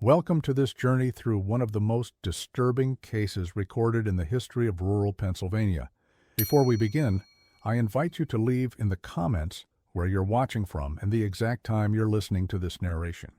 Welcome to this journey through one of the most disturbing cases recorded in the history of rural Pennsylvania. Before we begin, I invite you to leave in the comments where you're watching from and the exact time you're listening to this narration.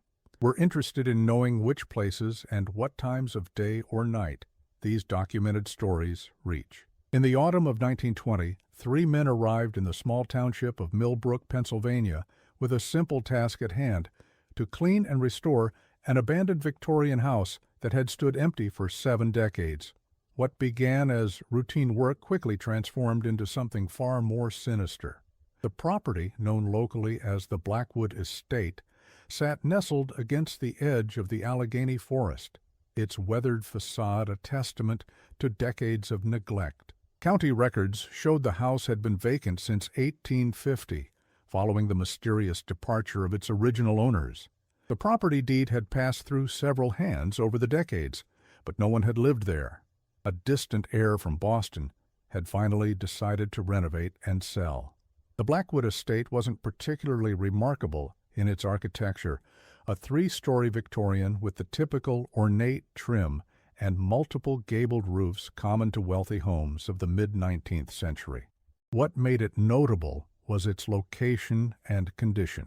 We're interested in knowing which places and what times of day or night these documented stories reach. In the autumn of 1920, 3 men arrived in the small township of Millbrook, Pennsylvania, with a simple task at hand: to clean and restore an abandoned Victorian house that had stood empty for 7 decades. What began as routine work quickly transformed into something far more sinister. The property, known locally as the Blackwood Estate, sat nestled against the edge of the Allegheny Forest, its weathered facade a testament to decades of neglect. County records showed the house had been vacant since 1850, following the mysterious departure of its original owners. The property deed had passed through several hands over the decades, but no one had lived there. A distant heir from Boston had finally decided to renovate and sell. The Blackwood Estate wasn't particularly remarkable in its architecture, a 3-story Victorian with the typical ornate trim and multiple gabled roofs common to wealthy homes of the mid-19th century. What made it notable was its location and condition.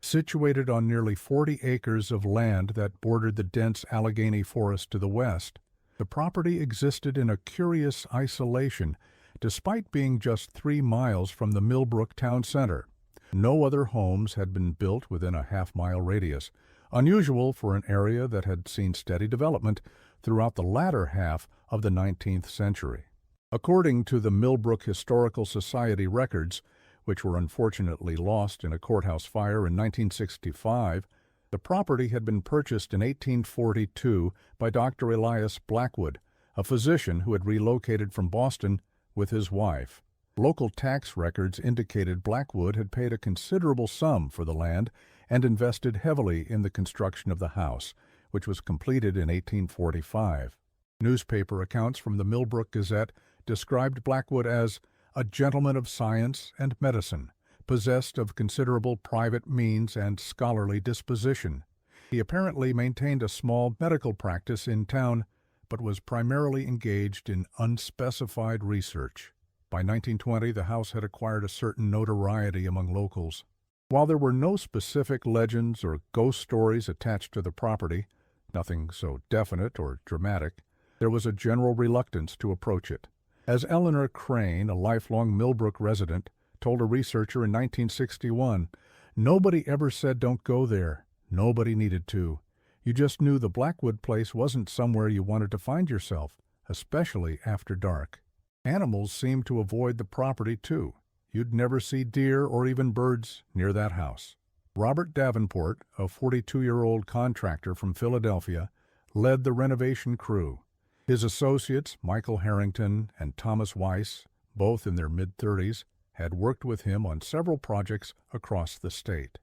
Situated on nearly 40 acres of land that bordered the dense Allegheny Forest to the west, the property existed in a curious isolation, despite being just 3 miles from the Millbrook town center. No other homes had been built within a half-mile radius, unusual for an area that had seen steady development throughout the latter half of the 19th century. According to the Millbrook Historical Society records, which were unfortunately lost in a courthouse fire in 1965, the property had been purchased in 1842 by Dr. Elias Blackwood, a physician who had relocated from Boston with his wife. Local tax records indicated Blackwood had paid a considerable sum for the land and invested heavily in the construction of the house, which was completed in 1845. Newspaper accounts from the Millbrook Gazette described Blackwood as a gentleman of science and medicine, possessed of considerable private means and scholarly disposition. He apparently maintained a small medical practice in town, but was primarily engaged in unspecified research. By 1920, the house had acquired a certain notoriety among locals. While there were no specific legends or ghost stories attached to the property, nothing so definite or dramatic, there was a general reluctance to approach it. As Eleanor Crane, a lifelong Millbrook resident, told a researcher in 1961, "Nobody ever said don't go there. Nobody needed to. You just knew the Blackwood place wasn't somewhere you wanted to find yourself, especially after dark." Animals seemed to avoid the property, too. You'd never see deer or even birds near that house. Robert Davenport, a 42-year-old contractor from Philadelphia, led the renovation crew. His associates, Michael Harrington and Thomas Weiss, both in their mid-30s, had worked with him on several projects across the state.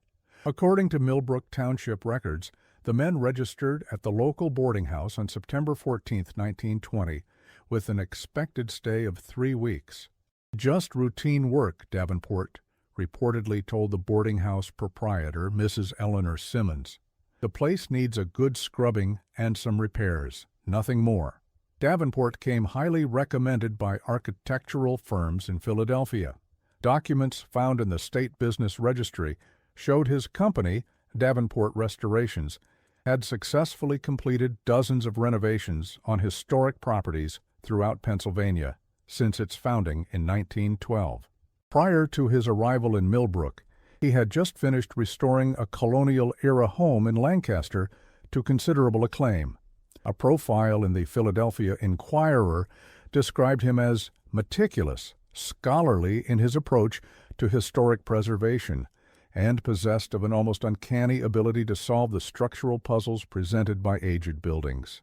According to Millbrook Township records, the men registered at the local boarding house on September 14, 1920, with an expected stay of 3 weeks. "Just routine work," Davenport reportedly told the boarding house proprietor, Mrs. Eleanor Simmons. "The place needs a good scrubbing and some repairs, nothing more." Davenport came highly recommended by architectural firms in Philadelphia. Documents found in the State Business Registry showed his company, Davenport Restorations, had successfully completed dozens of renovations on historic properties throughout Pennsylvania since its founding in 1912. Prior to his arrival in Millbrook, he had just finished restoring a colonial-era home in Lancaster to considerable acclaim. A profile in the Philadelphia Inquirer described him as meticulous, scholarly in his approach to historic preservation, and possessed of an almost uncanny ability to solve the structural puzzles presented by aged buildings.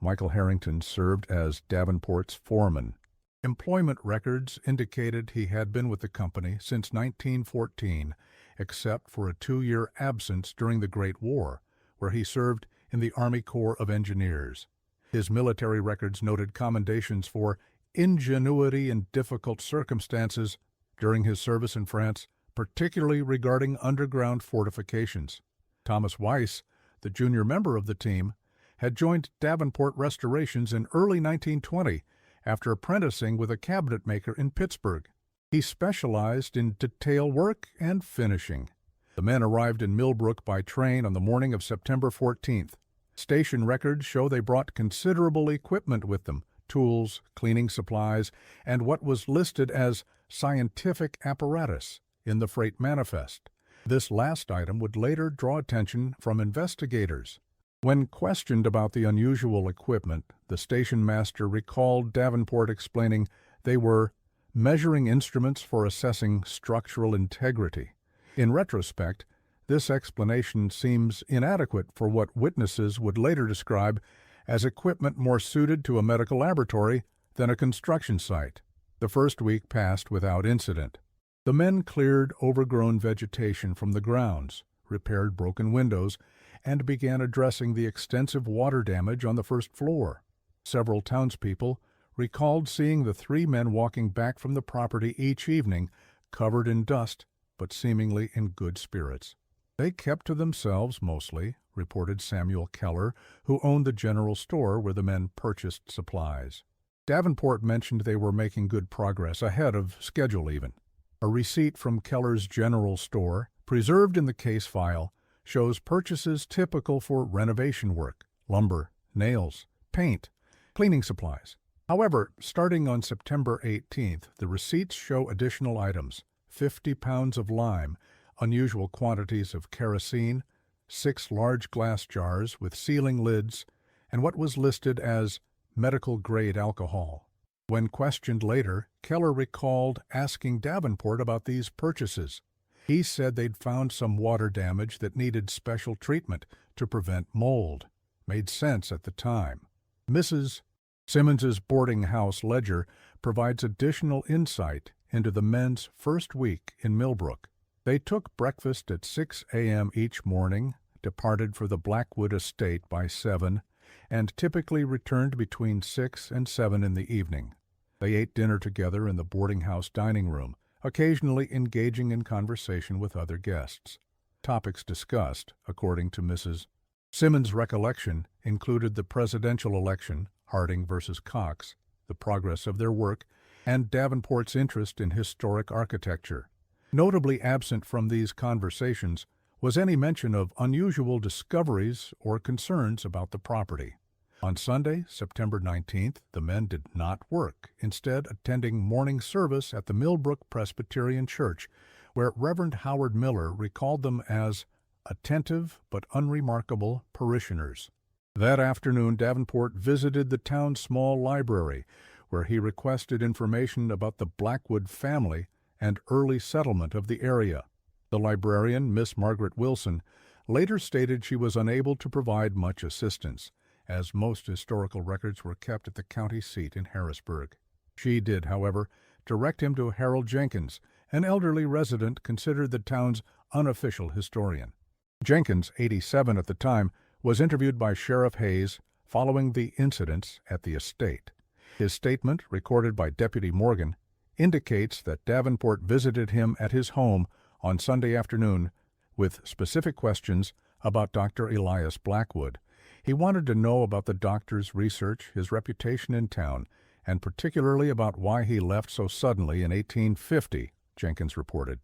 Michael Harrington served as Davenport's foreman. Employment records indicated he had been with the company since 1914, except for a 2-year absence during the Great War, where he served in the Army Corps of Engineers. His military records noted commendations for ingenuity in difficult circumstances during his service in France, particularly regarding underground fortifications. Thomas Weiss, the junior member of the team, had joined Davenport Restorations in early 1920 after apprenticing with a cabinet maker in Pittsburgh. He specialized in detail work and finishing. The men arrived in Millbrook by train on the morning of September 14th. Station records show they brought considerable equipment with them: tools, cleaning supplies, and what was listed as scientific apparatus in the freight manifest. This last item would later draw attention from investigators. When questioned about the unusual equipment, the station master recalled Davenport explaining they were measuring instruments for assessing structural integrity. In retrospect, this explanation seems inadequate for what witnesses would later describe as equipment more suited to a medical laboratory than a construction site. The first week passed without incident. The men cleared overgrown vegetation from the grounds, repaired broken windows, and began addressing the extensive water damage on the first floor. Several townspeople recalled seeing the three men walking back from the property each evening, covered in dust, but seemingly in good spirits. They kept to themselves mostly, reported Samuel Keller, who owned the general store where the men purchased supplies. Davenport mentioned they were making good progress, ahead of schedule even. A receipt from Keller's general store, preserved in the case file, shows purchases typical for renovation work: lumber, nails, paint, cleaning supplies. However, starting on September 18th, the receipts show additional items: 50 pounds of lime, unusual quantities of kerosene, 6 large glass jars with sealing lids, and what was listed as medical-grade alcohol. When questioned later, Keller recalled asking Davenport about these purchases. He said they'd found some water damage that needed special treatment to prevent mold. Made sense at the time. Mrs. Simmons's boarding house ledger provides additional insight into the men's first week in Millbrook. They took breakfast at 6 a.m. each morning, departed for the Blackwood estate by 7, and typically returned between 6 and 7 in the evening. They ate dinner together in the boarding house dining room, occasionally engaging in conversation with other guests. Topics discussed, according to Mrs. Simmons' recollection, included the presidential election, Harding versus Cox, the progress of their work, and Davenport's interest in historic architecture. Notably absent from these conversations was any mention of unusual discoveries or concerns about the property. On Sunday, September 19th, the men did not work, instead attending morning service at the Millbrook Presbyterian Church, where Reverend Howard Miller recalled them as attentive but unremarkable parishioners. That afternoon, Davenport visited the town's small library, where he requested information about the Blackwood family and early settlement of the area. The librarian, Miss Margaret Wilson, later stated she was unable to provide much assistance, as most historical records were kept at the county seat in Harrisburg. She did, however, direct him to Harold Jenkins, an elderly resident considered the town's unofficial historian. Jenkins, 87 at the time, was interviewed by Sheriff Hayes following the incidents at the estate. His statement, recorded by Deputy Morgan, indicates that Davenport visited him at his home on Sunday afternoon with specific questions about Dr. Elias Blackwood. He wanted to know about the doctor's research, his reputation in town, and particularly about why he left so suddenly in 1850, Jenkins reported.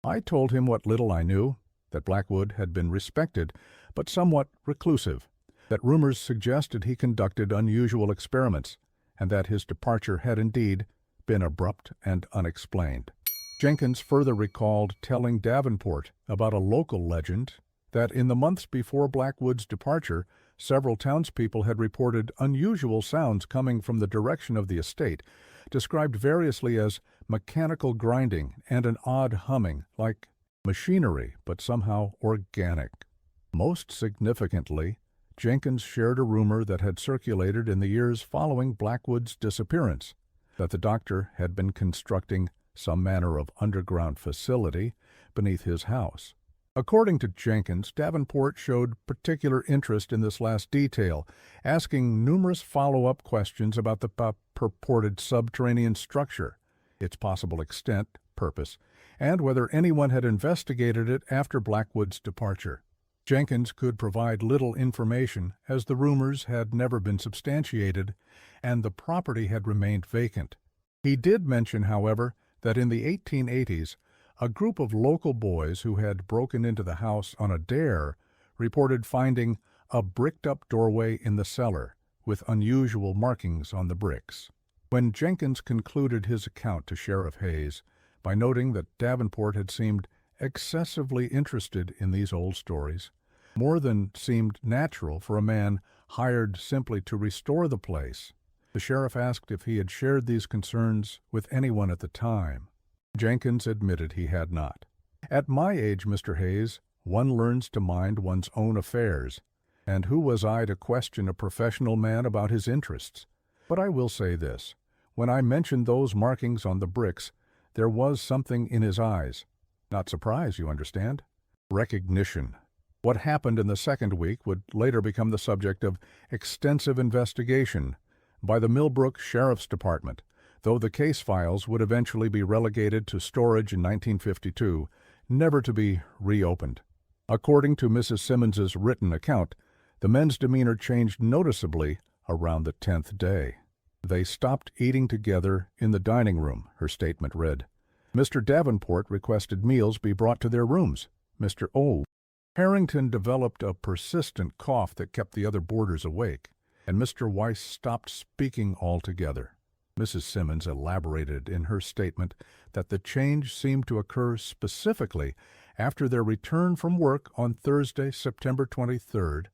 I told him what little I knew, that Blackwood had been respected, but somewhat reclusive, that rumors suggested he conducted unusual experiments, and that his departure had indeed been abrupt and unexplained. Jenkins further recalled telling Davenport about a local legend that in the months before Blackwood's departure, several townspeople had reported unusual sounds coming from the direction of the estate, described variously as mechanical grinding and an odd humming, like machinery, but somehow organic. Most significantly, Jenkins shared a rumor that had circulated in the years following Blackwood's disappearance, that the doctor had been constructing some manner of underground facility beneath his house. According to Jenkins, Davenport showed particular interest in this last detail, asking numerous follow-up questions about the purported subterranean structure, its possible extent, purpose, and whether anyone had investigated it after Blackwood's departure. Jenkins could provide little information as the rumors had never been substantiated and the property had remained vacant. He did mention, however, that in the 1880s, a group of local boys who had broken into the house on a dare reported finding a bricked-up doorway in the cellar with unusual markings on the bricks. When Jenkins concluded his account to Sheriff Hayes by noting that Davenport had seemed excessively interested in these old stories, more than seemed natural for a man hired simply to restore the place, the sheriff asked if he had shared these concerns with anyone at the time. Jenkins admitted he had not. "At my age, Mr. Hayes, one learns to mind one's own affairs, and who was I to question a professional man about his interests? But I will say this. When I mentioned those markings on the bricks, there was something in his eyes. Not surprise, you understand. Recognition. What happened in the second week would later become the subject of extensive investigation by the Millbrook Sheriff's Department, though the case files would eventually be relegated to storage in 1952, never to be reopened. According to Mrs. Simmons's written account, the men's demeanor changed noticeably around the 10th day. They stopped eating together in the dining room, her statement read. Mr. Davenport requested meals be brought to their rooms. Mr. O. Harrington developed a persistent cough that kept the other boarders awake, and Mr. Weiss stopped speaking altogether. Mrs. Simmons elaborated in her statement that the change seemed to occur specifically after their return from work on Thursday, September 23rd.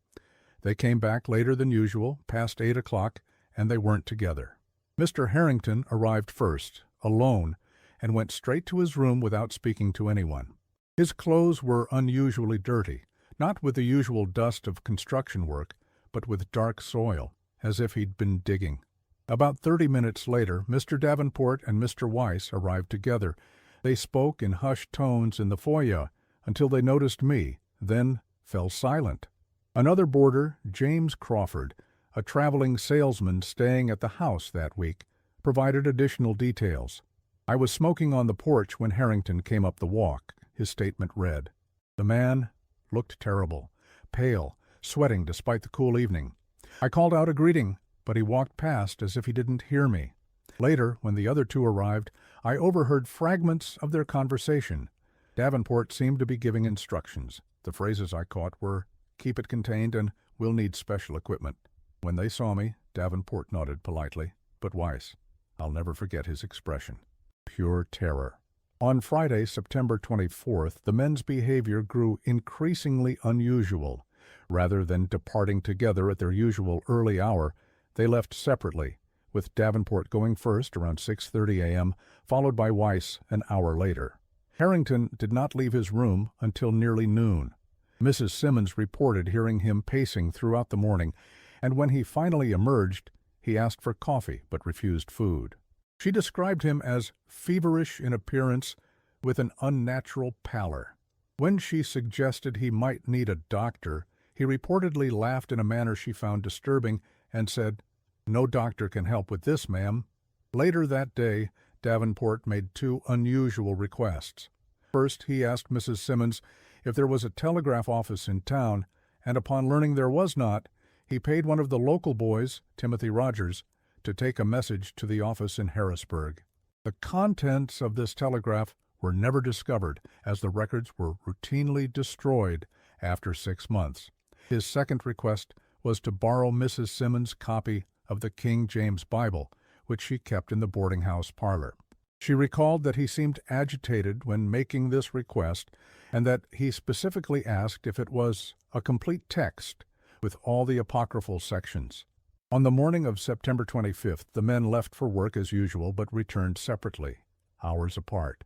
They came back later than usual, past 8 o'clock, and they weren't together. Mr. Harrington arrived first, alone, and went straight to his room without speaking to anyone. His clothes were unusually dirty, not with the usual dust of construction work, but with dark soil, as if he'd been digging. About 30 minutes later, Mr. Davenport and Mr. Weiss arrived together. They spoke in hushed tones in the foyer until they noticed me, then fell silent. Another boarder, James Crawford, a traveling salesman staying at the house that week, provided additional details. "I was smoking on the porch when Harrington came up the walk," his statement read. The man looked terrible, pale, sweating despite the cool evening. I called out a greeting, but he walked past as if he didn't hear me. Later, when the other two arrived, I overheard fragments of their conversation. Davenport seemed to be giving instructions. The phrases I caught were, "Keep it contained," and "We'll need special equipment." When they saw me, Davenport nodded politely, but Weiss, I'll never forget his expression. Pure terror. On Friday, September 24th, the men's behavior grew increasingly unusual. Rather than departing together at their usual early hour, they left separately, with Davenport going first around 6:30 a.m., followed by Weiss an hour later. Harrington did not leave his room until nearly noon. Mrs. Simmons reported hearing him pacing throughout the morning, and when he finally emerged, he asked for coffee but refused food. She described him as feverish in appearance with an unnatural pallor. When she suggested he might need a doctor, he reportedly laughed in a manner she found disturbing and said, "No doctor can help with this, ma'am." Later that day, Davenport made two unusual requests. First, he asked Mrs. Simmons if there was a telegraph office in town, and upon learning there was not, he paid one of the local boys, Timothy Rogers, to take a message to the office in Harrisburg. The contents of this telegraph were never discovered, as the records were routinely destroyed after 6 months. His second request was to borrow Mrs. Simmons' copy of the King James Bible, which she kept in the boarding-house parlor. She recalled that he seemed agitated when making this request, and that he specifically asked if it was a complete text with all the apocryphal sections. On the morning of September 25th, the men left for work as usual but returned separately, hours apart.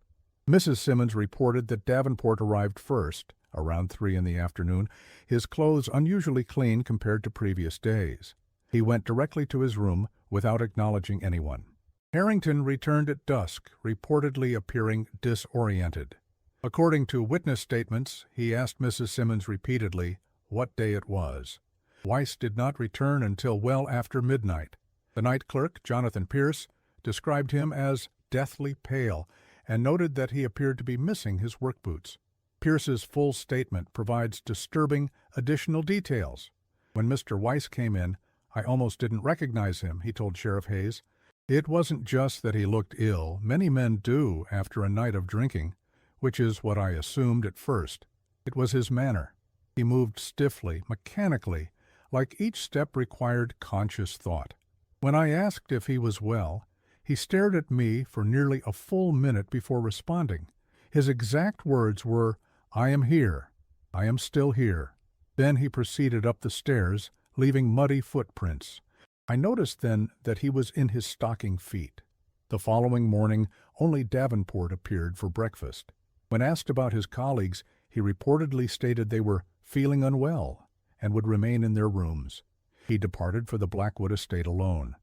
Mrs. Simmons reported that Davenport arrived first, around 3 in the afternoon, his clothes unusually clean compared to previous days. He went directly to his room without acknowledging anyone. Harrington returned at dusk, reportedly appearing disoriented. According to witness statements, he asked Mrs. Simmons repeatedly what day it was. Weiss did not return until well after midnight. The night clerk, Jonathan Pierce, described him as deathly pale and noted that he appeared to be missing his work boots. Pierce's full statement provides disturbing additional details. When Mr. Weiss came in, I almost didn't recognize him, he told Sheriff Hayes. It wasn't just that he looked ill. Many men do after a night of drinking, which is what I assumed at first. It was his manner. He moved stiffly, mechanically, like each step required conscious thought. When I asked if he was well, he stared at me for nearly a full minute before responding. His exact words were, "I am here. I am still here." Then he proceeded up the stairs, leaving muddy footprints. I noticed then that he was in his stocking feet. The following morning, only Davenport appeared for breakfast. When asked about his colleagues, he reportedly stated they were feeling unwell and would remain in their rooms. He departed for the Blackwood estate alone.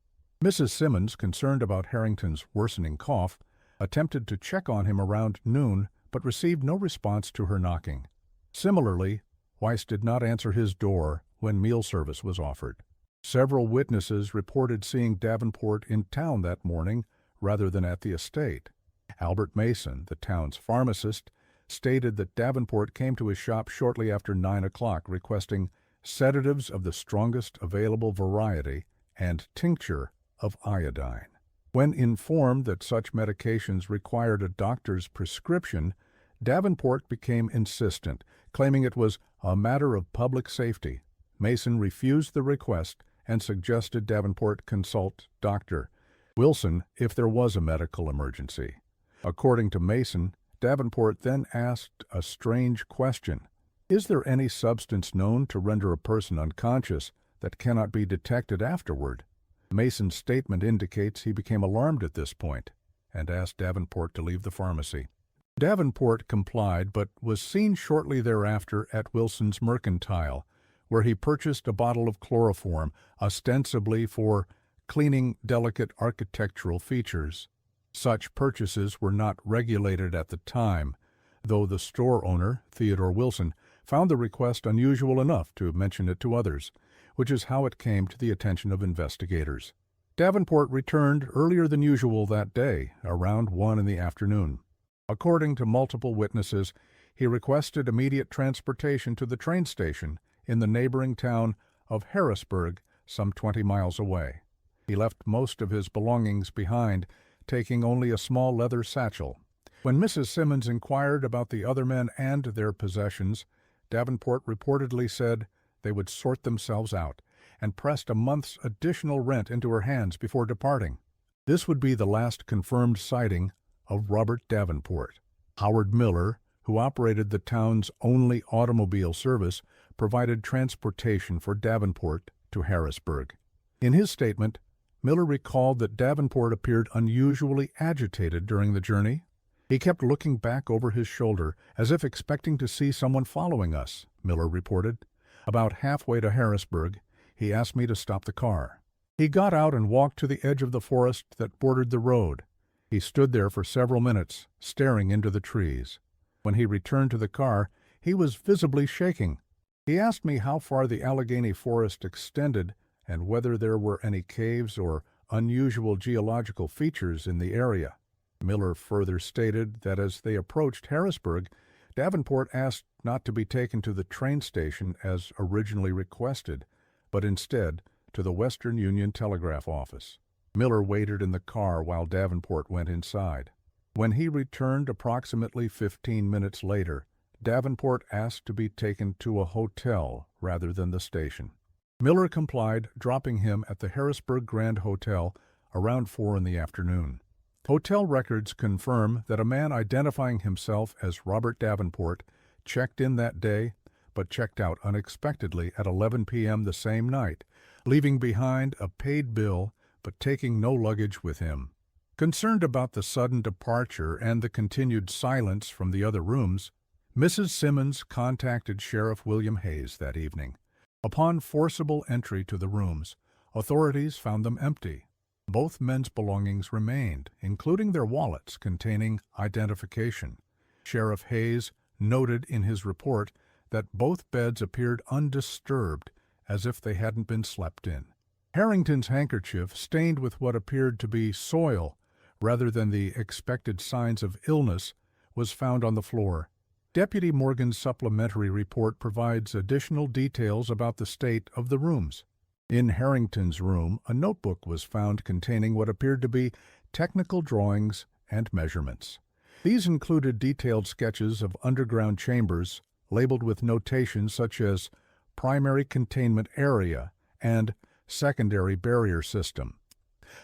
Mrs. Simmons, concerned about Harrington's worsening cough, attempted to check on him around noon, but received no response to her knocking. Similarly, Weiss did not answer his door when meal service was offered. Several witnesses reported seeing Davenport in town that morning rather than at the estate. Albert Mason, the town's pharmacist, stated that Davenport came to his shop shortly after 9 o'clock requesting sedatives of the strongest available variety and tincture of iodine. When informed that such medications required a doctor's prescription, Davenport became insistent, claiming it was a matter of public safety. Mason refused the request and suggested Davenport consult Dr. Wilson if there was a medical emergency. According to Mason, Davenport then asked a strange question. Is there any substance known to render a person unconscious that cannot be detected afterward? Mason's statement indicates he became alarmed at this point and asked Davenport to leave the pharmacy. Davenport complied, but was seen shortly thereafter at Wilson's Mercantile, where he purchased a bottle of chloroform, ostensibly for cleaning delicate architectural features. Such purchases were not regulated at the time, though the store owner, Theodore Wilson, found the request unusual enough to mention it to others, which is how it came to the attention of investigators. Davenport returned earlier than usual that day, around 1 in the afternoon. According to multiple witnesses, he requested immediate transportation to the train station in the neighboring town of Harrisburg, some 20 miles away. He left most of his belongings behind, taking only a small leather satchel. When Mrs. Simmons inquired about the other men and their possessions, Davenport reportedly said they would sort themselves out, and pressed a month's additional rent into her hands before departing. This would be the last confirmed sighting of Robert Davenport. Howard Miller, who operated the town's only automobile service, provided transportation for Davenport to Harrisburg. In his statement, Miller recalled that Davenport appeared unusually agitated during the journey. He kept looking back over his shoulder, as if expecting to see someone following us, Miller reported. About halfway to Harrisburg, he asked me to stop the car. He got out and walked to the edge of the forest that bordered the road. He stood there for several minutes, staring into the trees. When he returned to the car, he was visibly shaking. He asked me how far the Allegheny forest extended and whether there were any caves or unusual geological features in the area. Miller further stated that as they approached Harrisburg, Davenport asked not to be taken to the train station as originally requested, but instead to the Western Union Telegraph office. Miller waited in the car while Davenport went inside. When he returned approximately 15 minutes later, Davenport asked to be taken to a hotel rather than the station. Miller complied, dropping him at the Harrisburg Grand Hotel around 4 in the afternoon. Hotel records confirm that a man identifying himself as Robert Davenport checked in that day, but checked out unexpectedly at 11 p.m. the same night, leaving behind a paid bill but taking no luggage with him. Concerned about the sudden departure and the continued silence from the other rooms, Mrs. Simmons contacted Sheriff William Hayes that evening. Upon forcible entry to the rooms, authorities found them empty. Both men's belongings remained, including their wallets containing identification. Sheriff Hayes noted in his report that both beds appeared undisturbed, as if they hadn't been slept in. Harrington's handkerchief, stained with what appeared to be soil rather than the expected signs of illness, was found on the floor. Deputy Morgan's supplementary report provides additional details about the state of the rooms. In Harrington's room, a notebook was found containing what appeared to be technical drawings and measurements. These included detailed sketches of underground chambers labeled with notations such as primary containment area and secondary barrier system.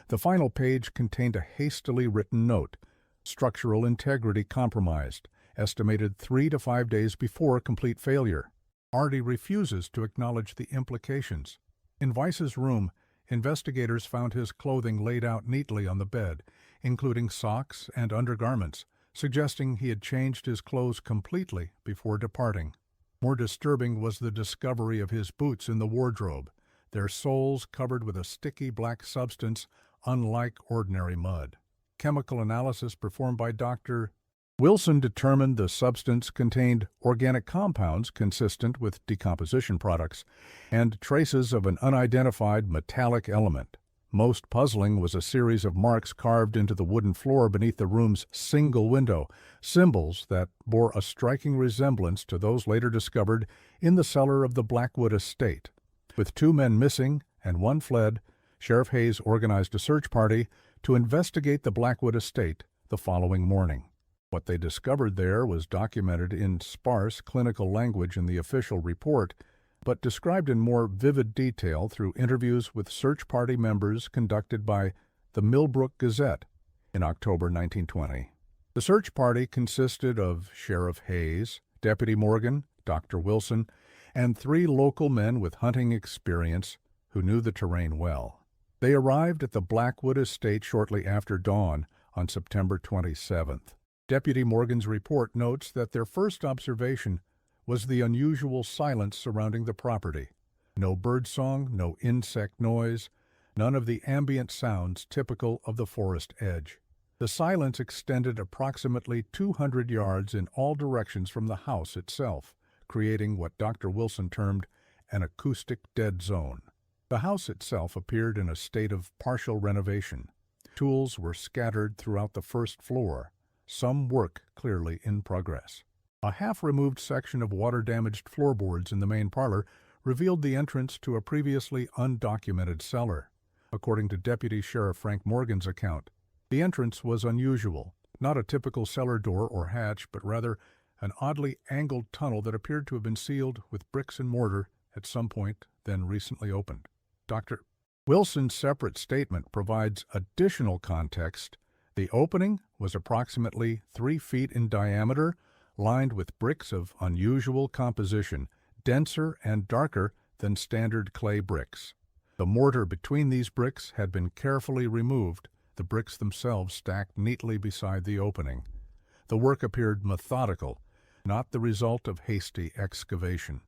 The final page contained a hastily written note, structural integrity compromised, estimated 3 to 5 days before complete failure. Artie refuses to acknowledge the implications. In Weiss's room, investigators found his clothing laid out neatly on the bed, including socks and undergarments, suggesting he had changed his clothes completely before departing. More disturbing was the discovery of his boots in the wardrobe, their soles covered with a sticky black substance unlike ordinary mud. Chemical analysis performed by Dr. Wilson determined the substance contained organic compounds consistent with decomposition products and traces of an unidentified metallic element. Most puzzling was a series of marks carved into the wooden floor beneath the room's single window, symbols that bore a striking resemblance to those later discovered in the cellar of the Blackwood estate. With 2 men missing and 1 fled, Sheriff Hayes organized a search party to investigate the Blackwood estate the following morning. What they discovered there was documented in sparse clinical language in the official report, but described in more vivid detail through interviews with search party members conducted by the Millbrook Gazette in October 1920. The search party consisted of Sheriff Hayes, Deputy Morgan, Dr. Wilson, and 3 local men with hunting experience who knew the terrain well. They arrived at the Blackwood estate shortly after dawn on September 27th. Deputy Morgan's report notes that their first observation was the unusual silence surrounding the property. No birdsong, no insect noise, none of the ambient sounds typical of the forest edge. The silence extended approximately 200 yards in all directions from the house itself, creating what Dr. Wilson termed an acoustic dead zone. The house itself appeared in a state of partial renovation. Tools were scattered throughout the first floor, some work clearly in progress. A half-removed section of water-damaged floorboards in the main parlor revealed the entrance to a previously undocumented cellar. According to Deputy Sheriff Frank Morgan's account, the entrance was unusual, not a typical cellar door or hatch, but rather an oddly angled tunnel that appeared to have been sealed with bricks and mortar at some point, then recently opened. Dr. Wilson's separate statement provides additional context. The opening was approximately 3 feet in diameter, lined with bricks of unusual composition, denser and darker than standard clay bricks. The mortar between these bricks had been carefully removed, the bricks themselves stacked neatly beside the opening. The work appeared methodical, not the result of hasty excavation.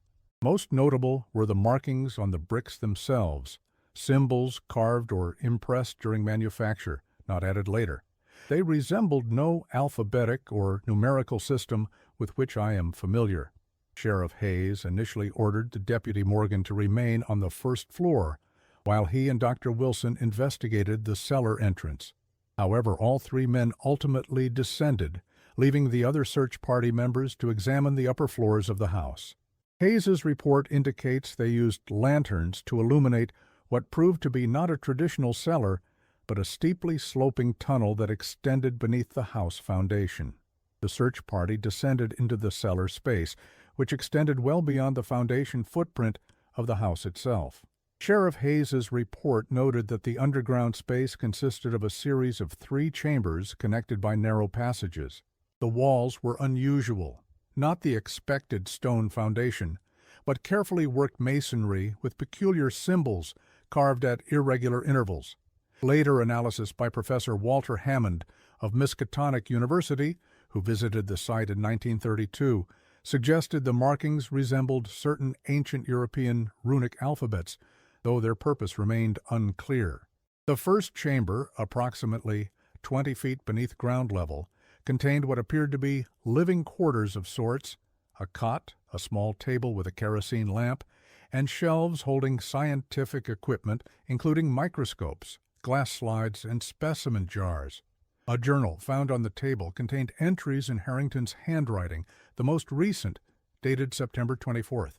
Most notable were the markings on the bricks themselves, symbols carved or impressed during manufacture, not added later. They resembled no alphabetic or numerical system with which I am familiar. Sheriff Hayes initially ordered the Deputy Morgan to remain on the first floor, while he and Dr. Wilson investigated the cellar entrance. However, all 3 men ultimately descended, leaving the other search party members to examine the upper floors of the house. Hayes's report indicates they used lanterns to illuminate what proved to be not a traditional cellar, but a steeply sloping tunnel that extended beneath the house foundation. The search party descended into the cellar space, which extended well beyond the foundation footprint of the house itself. Sheriff Hayes's report noted that the underground space consisted of a series of 3 chambers connected by narrow passages. The walls were unusual, not the expected stone foundation, but carefully worked masonry with peculiar symbols carved at irregular intervals. Later analysis by Professor Walter Hammond of Miskatonic University, who visited the site in 1932, suggested the markings resembled certain ancient European runic alphabets, though their purpose remained unclear. The first chamber, approximately 20 feet beneath ground level, contained what appeared to be living quarters of sorts, a cot, a small table with a kerosene lamp, and shelves holding scientific equipment, including microscopes, glass slides, and specimen jars. A journal found on the table contained entries in Harrington's handwriting, the most recent, dated September 24th.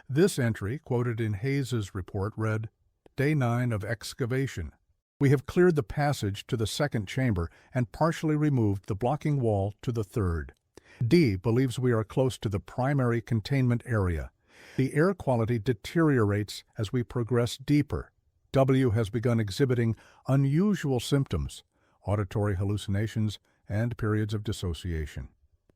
This entry, quoted in Hayes's report, read, "Day 9 of excavation. We have cleared the passage to the second chamber and partially removed the blocking wall to the third. D believes we are close to the primary containment area. The air quality deteriorates as we progress deeper. W has begun exhibiting unusual symptoms, auditory hallucinations, and periods of dissociation.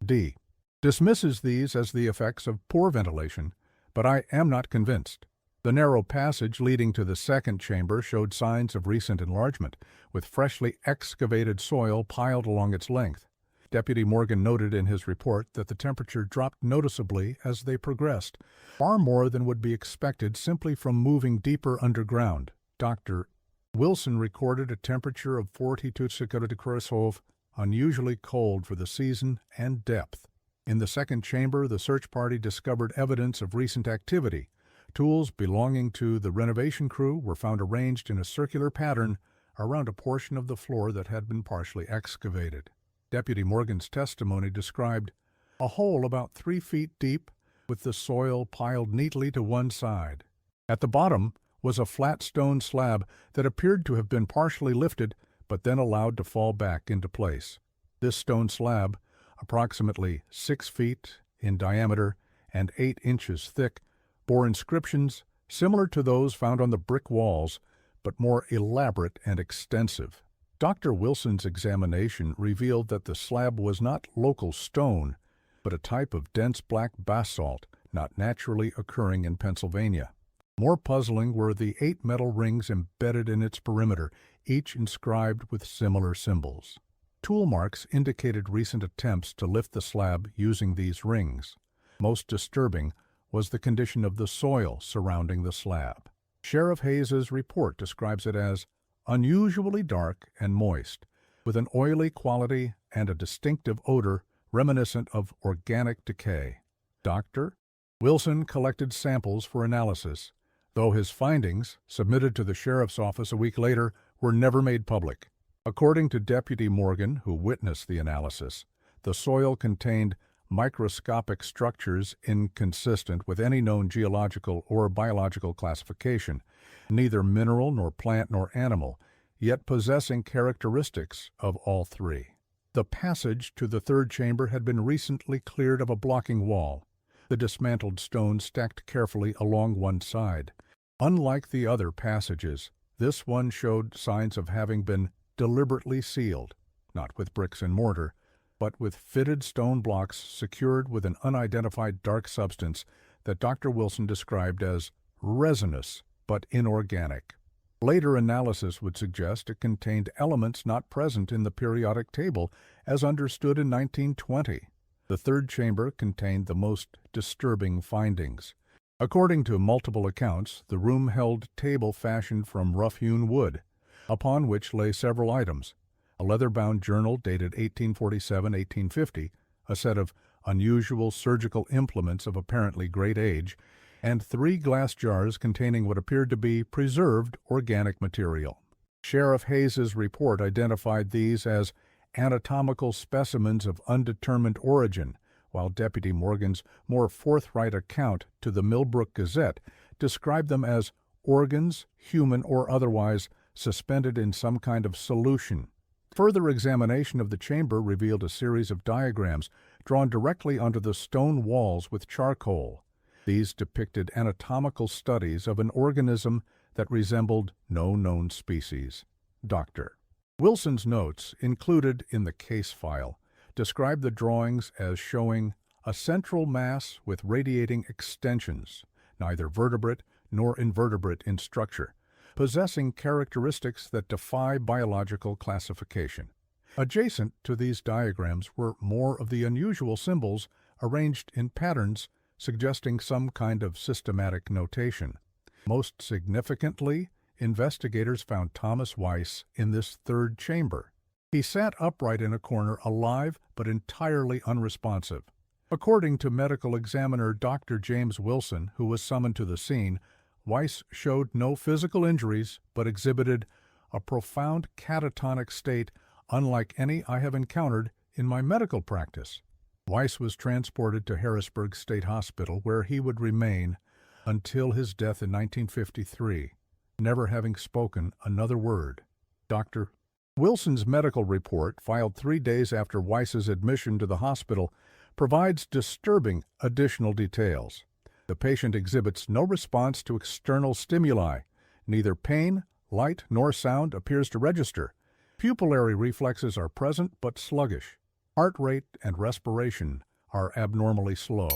D dismisses these as the effects of poor ventilation, but I am not convinced. The narrow passage leading to the second chamber showed signs of recent enlargement, with freshly excavated soil piled along its length. Deputy Morgan noted in his report that the temperature dropped noticeably as they progressed, far more than would be expected simply from moving deeper underground. Dr. Wilson recorded a temperature of 42 degrees, unusually cold for the season and depth. In the second chamber, the search party discovered evidence of recent activity. Tools belonging to the renovation crew were found arranged in a circular pattern around a portion of the floor that had been partially excavated. Deputy Morgan's testimony described a hole about 3 feet deep with the soil piled neatly to one side. At the bottom was a flat stone slab that appeared to have been partially lifted but then allowed to fall back into place. This stone slab, approximately 6 feet in diameter and 8 inches thick, bore inscriptions similar to those found on the brick walls, but more elaborate and extensive. Dr. Wilson's examination revealed that the slab was not local stone, but a type of dense black basalt not naturally occurring in Pennsylvania. More puzzling were the 8 metal rings embedded in its perimeter, each inscribed with similar symbols. Tool marks indicated recent attempts to lift the slab using these rings. Most disturbing was the condition of the soil surrounding the slab. Sheriff Hayes's report describes it as unusually dark and moist, with an oily quality and a distinctive odor reminiscent of organic decay. Dr. Wilson collected samples for analysis, though his findings, submitted to the sheriff's office a week later, were never made public. According to Deputy Morgan, who witnessed the analysis, the soil contained microscopic structures inconsistent with any known geological or biological classification, neither mineral nor plant nor animal, yet possessing characteristics of all three. The passage to the third chamber had been recently cleared of a blocking wall, the dismantled stone stacked carefully along one side. Unlike the other passages, this one showed signs of having been deliberately sealed, not with bricks and mortar, but with fitted stone blocks secured with an unidentified dark substance that Dr. Wilson described as resinous but inorganic. Later analysis would suggest it contained elements not present in the periodic table as understood in 1920. The third chamber contained the most disturbing findings. According to multiple accounts, the room held a table fashioned from rough-hewn wood, upon which lay several items: a leather-bound journal dated 1847-1850, a set of unusual surgical implements of apparently great age, and 3 glass jars containing what appeared to be preserved organic material. Sheriff Hayes's report identified these as anatomical specimens of undetermined origin, while Deputy Morgan's more forthright account to the Millbrook Gazette described them as organs, human or otherwise, suspended in some kind of solution. Further examination of the chamber revealed a series of diagrams drawn directly onto the stone walls with charcoal. These depicted anatomical studies of an organism that resembled no known species. Dr. Wilson's notes, included in the case file, describe the drawings as showing a central mass with radiating extensions, neither vertebrate nor invertebrate in structure, possessing characteristics that defy biological classification. Adjacent to these diagrams were more of the unusual symbols arranged in patterns suggesting some kind of systematic notation. Most significantly, investigators found Thomas Weiss in this third chamber. He sat upright in a corner, alive but entirely unresponsive. According to medical examiner Dr. James Wilson, who was summoned to the scene, Weiss showed no physical injuries but exhibited a profound catatonic state unlike any I have encountered in my medical practice. Weiss was transported to Harrisburg State Hospital, where he would remain until his death in 1953, never having spoken another word. Dr. Wilson's medical report, filed 3 days after Weiss's admission to the hospital, provides disturbing additional details. The patient exhibits no response to external stimuli. Neither pain, light, nor sound appears to register. Pupillary reflexes are present but sluggish. Heart rate and respiration are abnormally slow.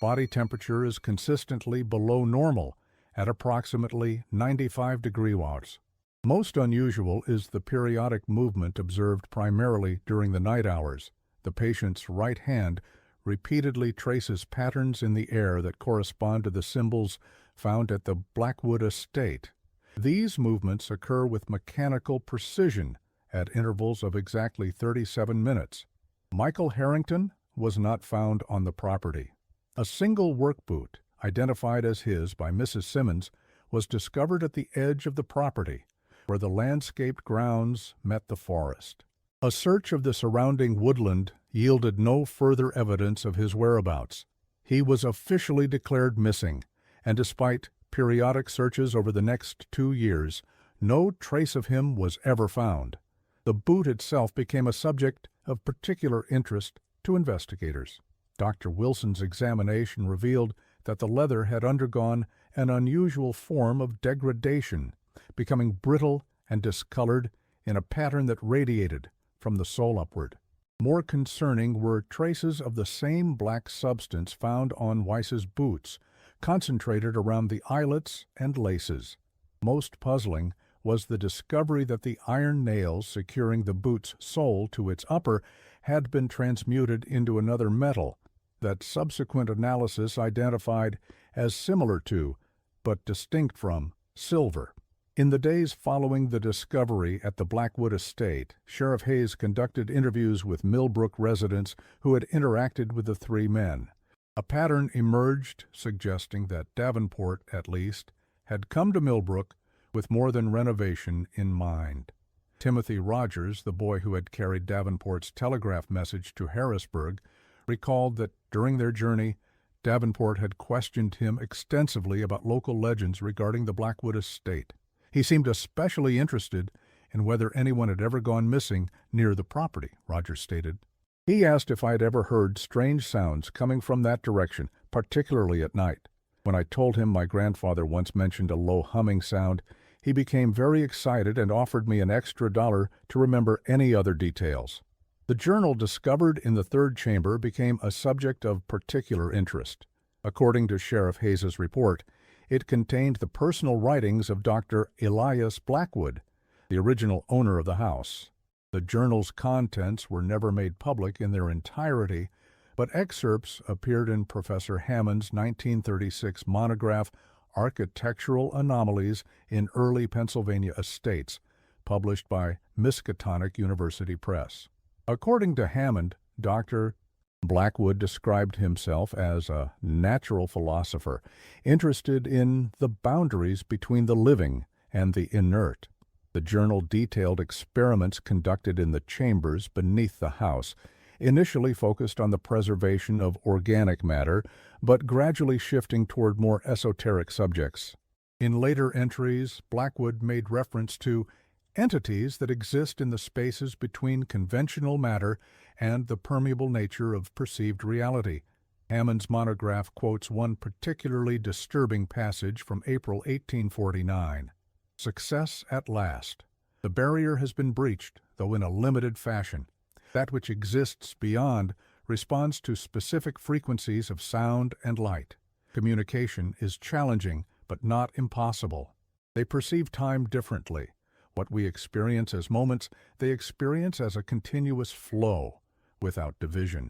Body temperature is consistently below normal at approximately 95 degree watts. Most unusual is the periodic movement observed primarily during the night hours. The patient's right hand repeatedly traces patterns in the air that correspond to the symbols found at the Blackwood estate. These movements occur with mechanical precision at intervals of exactly 37 minutes. Michael Harrington was not found on the property. A single work boot, identified as his by Mrs. Simmons, was discovered at the edge of the property, where the landscaped grounds met the forest. A search of the surrounding woodland yielded no further evidence of his whereabouts. He was officially declared missing, and despite periodic searches over the next 2 years, no trace of him was ever found. The boot itself became a subject of particular interest to investigators. Dr. Wilson's examination revealed that the leather had undergone an unusual form of degradation, becoming brittle and discolored in a pattern that radiated from the sole upward. More concerning were traces of the same black substance found on Weiss's boots, concentrated around the eyelets and laces. Most puzzling was the discovery that the iron nails securing the boot's sole to its upper had been transmuted into another metal that subsequent analysis identified as similar to, but distinct from, silver. In the days following the discovery at the Blackwood estate, Sheriff Hayes conducted interviews with Millbrook residents who had interacted with the 3 men. A pattern emerged suggesting that Davenport, at least, had come to Millbrook with more than renovation in mind. Timothy Rogers, the boy who had carried Davenport's telegraph message to Harrisburg, recalled that during their journey, Davenport had questioned him extensively about local legends regarding the Blackwood estate. He seemed especially interested in whether anyone had ever gone missing near the property, Rogers stated. He asked if I had ever heard strange sounds coming from that direction, particularly at night. When I told him my grandfather once mentioned a low humming sound, he became very excited and offered me an extra $1 to remember any other details. The journal discovered in the 3rd chamber became a subject of particular interest. According to Sheriff Hayes's report, it contained the personal writings of Dr. Elias Blackwood, the original owner of the house. The journal's contents were never made public in their entirety, but excerpts appeared in Professor Hammond's 1936 monograph, Architectural Anomalies in Early Pennsylvania Estates, published by Miskatonic University Press. According to Hammond, Dr. Blackwood described himself as a natural philosopher, interested in the boundaries between the living and the inert. The journal detailed experiments conducted in the chambers beneath the house, initially focused on the preservation of organic matter, but gradually shifting toward more esoteric subjects. In later entries, Blackwood made reference to entities that exist in the spaces between conventional matter and the permeable nature of perceived reality. Hammond's monograph quotes one particularly disturbing passage from April 1849. Success at last. The barrier has been breached, though in a limited fashion. That which exists beyond responds to specific frequencies of sound and light. Communication is challenging, but not impossible. They perceive time differently. What we experience as moments, they experience as a continuous flow, without division.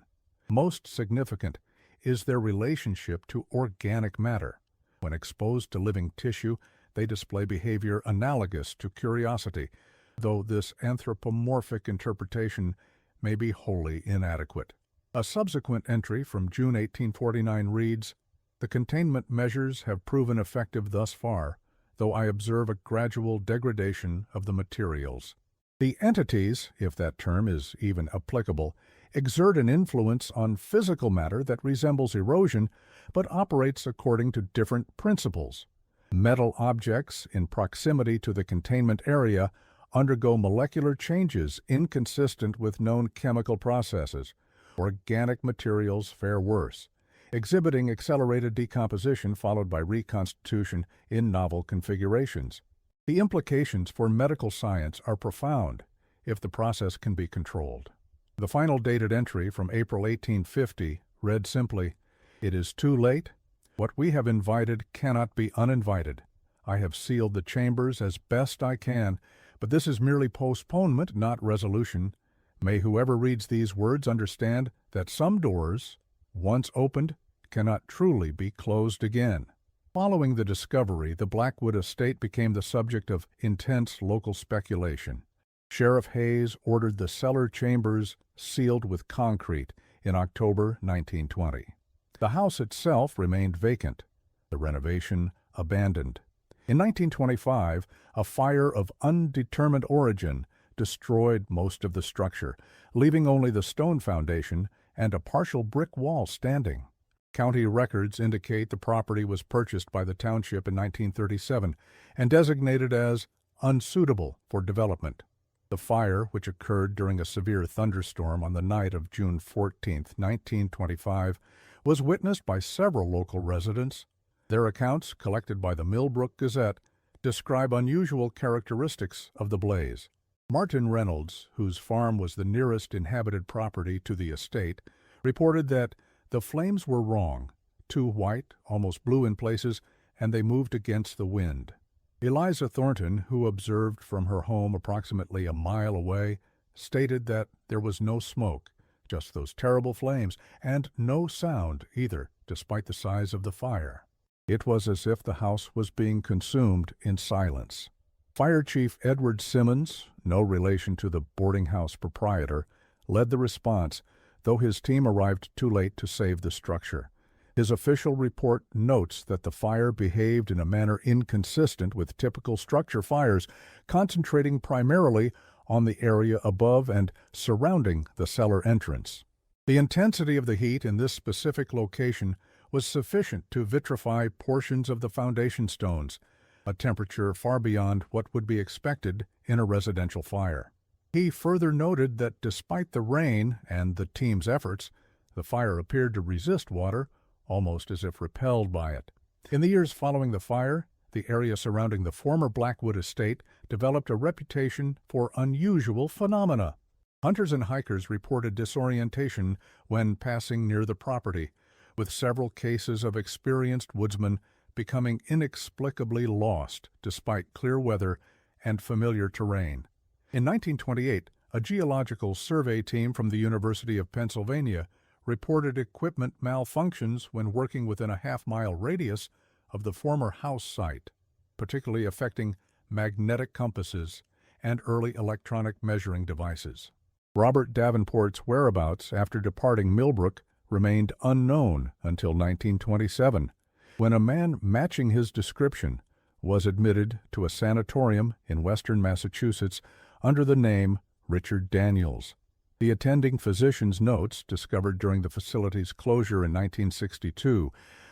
Most significant is their relationship to organic matter. When exposed to living tissue, they display behavior analogous to curiosity, though this anthropomorphic interpretation may be wholly inadequate. A subsequent entry from June 1849 reads, "The containment measures have proven effective thus far, though I observe a gradual degradation of the materials." The entities, if that term is even applicable, exert an influence on physical matter that resembles erosion but operates according to different principles. Metal objects in proximity to the containment area undergo molecular changes inconsistent with known chemical processes. Organic materials fare worse, exhibiting accelerated decomposition followed by reconstitution in novel configurations. The implications for medical science are profound if the process can be controlled. The final dated entry from April 1850 read simply, "It is too late. What we have invited cannot be uninvited. I have sealed the chambers as best I can, but this is merely postponement, not resolution. May whoever reads these words understand that some doors, once opened, cannot truly be closed again." Following the discovery, the Blackwood estate became the subject of intense local speculation. Sheriff Hayes ordered the cellar chambers sealed with concrete in October 1920. The house itself remained vacant, the renovation abandoned. In 1925, a fire of undetermined origin destroyed most of the structure, leaving only the stone foundation and a partial brick wall standing. County records indicate the property was purchased by the township in 1937 and designated as unsuitable for development. The fire, which occurred during a severe thunderstorm on the night of June 14, 1925, was witnessed by several local residents. Their accounts, collected by the Millbrook Gazette, describe unusual characteristics of the blaze. Martin Reynolds, whose farm was the nearest inhabited property to the estate, reported that the flames were wrong, too white, almost blue in places, and they moved against the wind. Eliza Thornton, who observed from her home approximately a mile away, stated that there was no smoke, just those terrible flames, and no sound either, despite the size of the fire. It was as if the house was being consumed in silence. Fire Chief Edward Simmons, no relation to the boarding house proprietor, led the response, though his team arrived too late to save the structure. His official report notes that the fire behaved in a manner inconsistent with typical structure fires, concentrating primarily on the area above and surrounding the cellar entrance. The intensity of the heat in this specific location was sufficient to vitrify portions of the foundation stones, a temperature far beyond what would be expected in a residential fire. He further noted that despite the rain and the team's efforts, the fire appeared to resist water, almost as if repelled by it. In the years following the fire, the area surrounding the former Blackwood estate developed a reputation for unusual phenomena. Hunters and hikers reported disorientation when passing near the property, with several cases of experienced woodsmen becoming inexplicably lost despite clear weather and familiar terrain. In 1928, a geological survey team from the University of Pennsylvania reported equipment malfunctions when working within a half-mile radius of the former house site, particularly affecting magnetic compasses and early electronic measuring devices. Robert Davenport's whereabouts after departing Millbrook remained unknown until 1927, when a man matching his description was admitted to a sanatorium in western Massachusetts under the name Richard Daniels. The attending physician's notes, discovered during the facility's closure in 1962,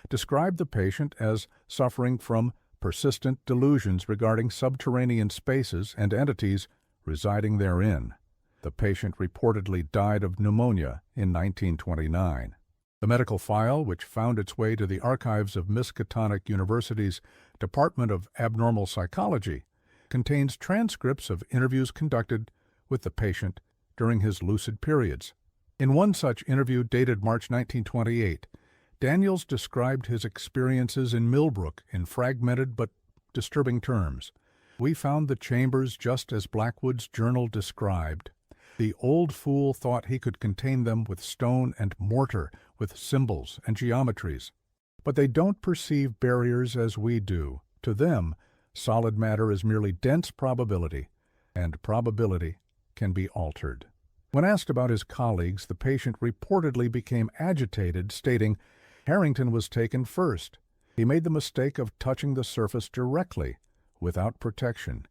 described the patient as suffering from persistent delusions regarding subterranean spaces and entities residing therein. The patient reportedly died of pneumonia in 1929. The medical file, which found its way to the archives of Miskatonic University's Department of Abnormal Psychology, contains transcripts of interviews conducted with the patient during his lucid periods. In one such interview dated March 1928, Daniels described his experiences in Millbrook in fragmented but disturbing terms. "We found the chambers just as Blackwood's journal described. The old fool thought he could contain them with stone and mortar, with symbols and geometries. But they don't perceive barriers as we do. To them, solid matter is merely dense probability, and probability can be altered." When asked about his colleagues, the patient reportedly became agitated, stating, "Harrington was taken first. He made the mistake of touching the surface directly, without protection.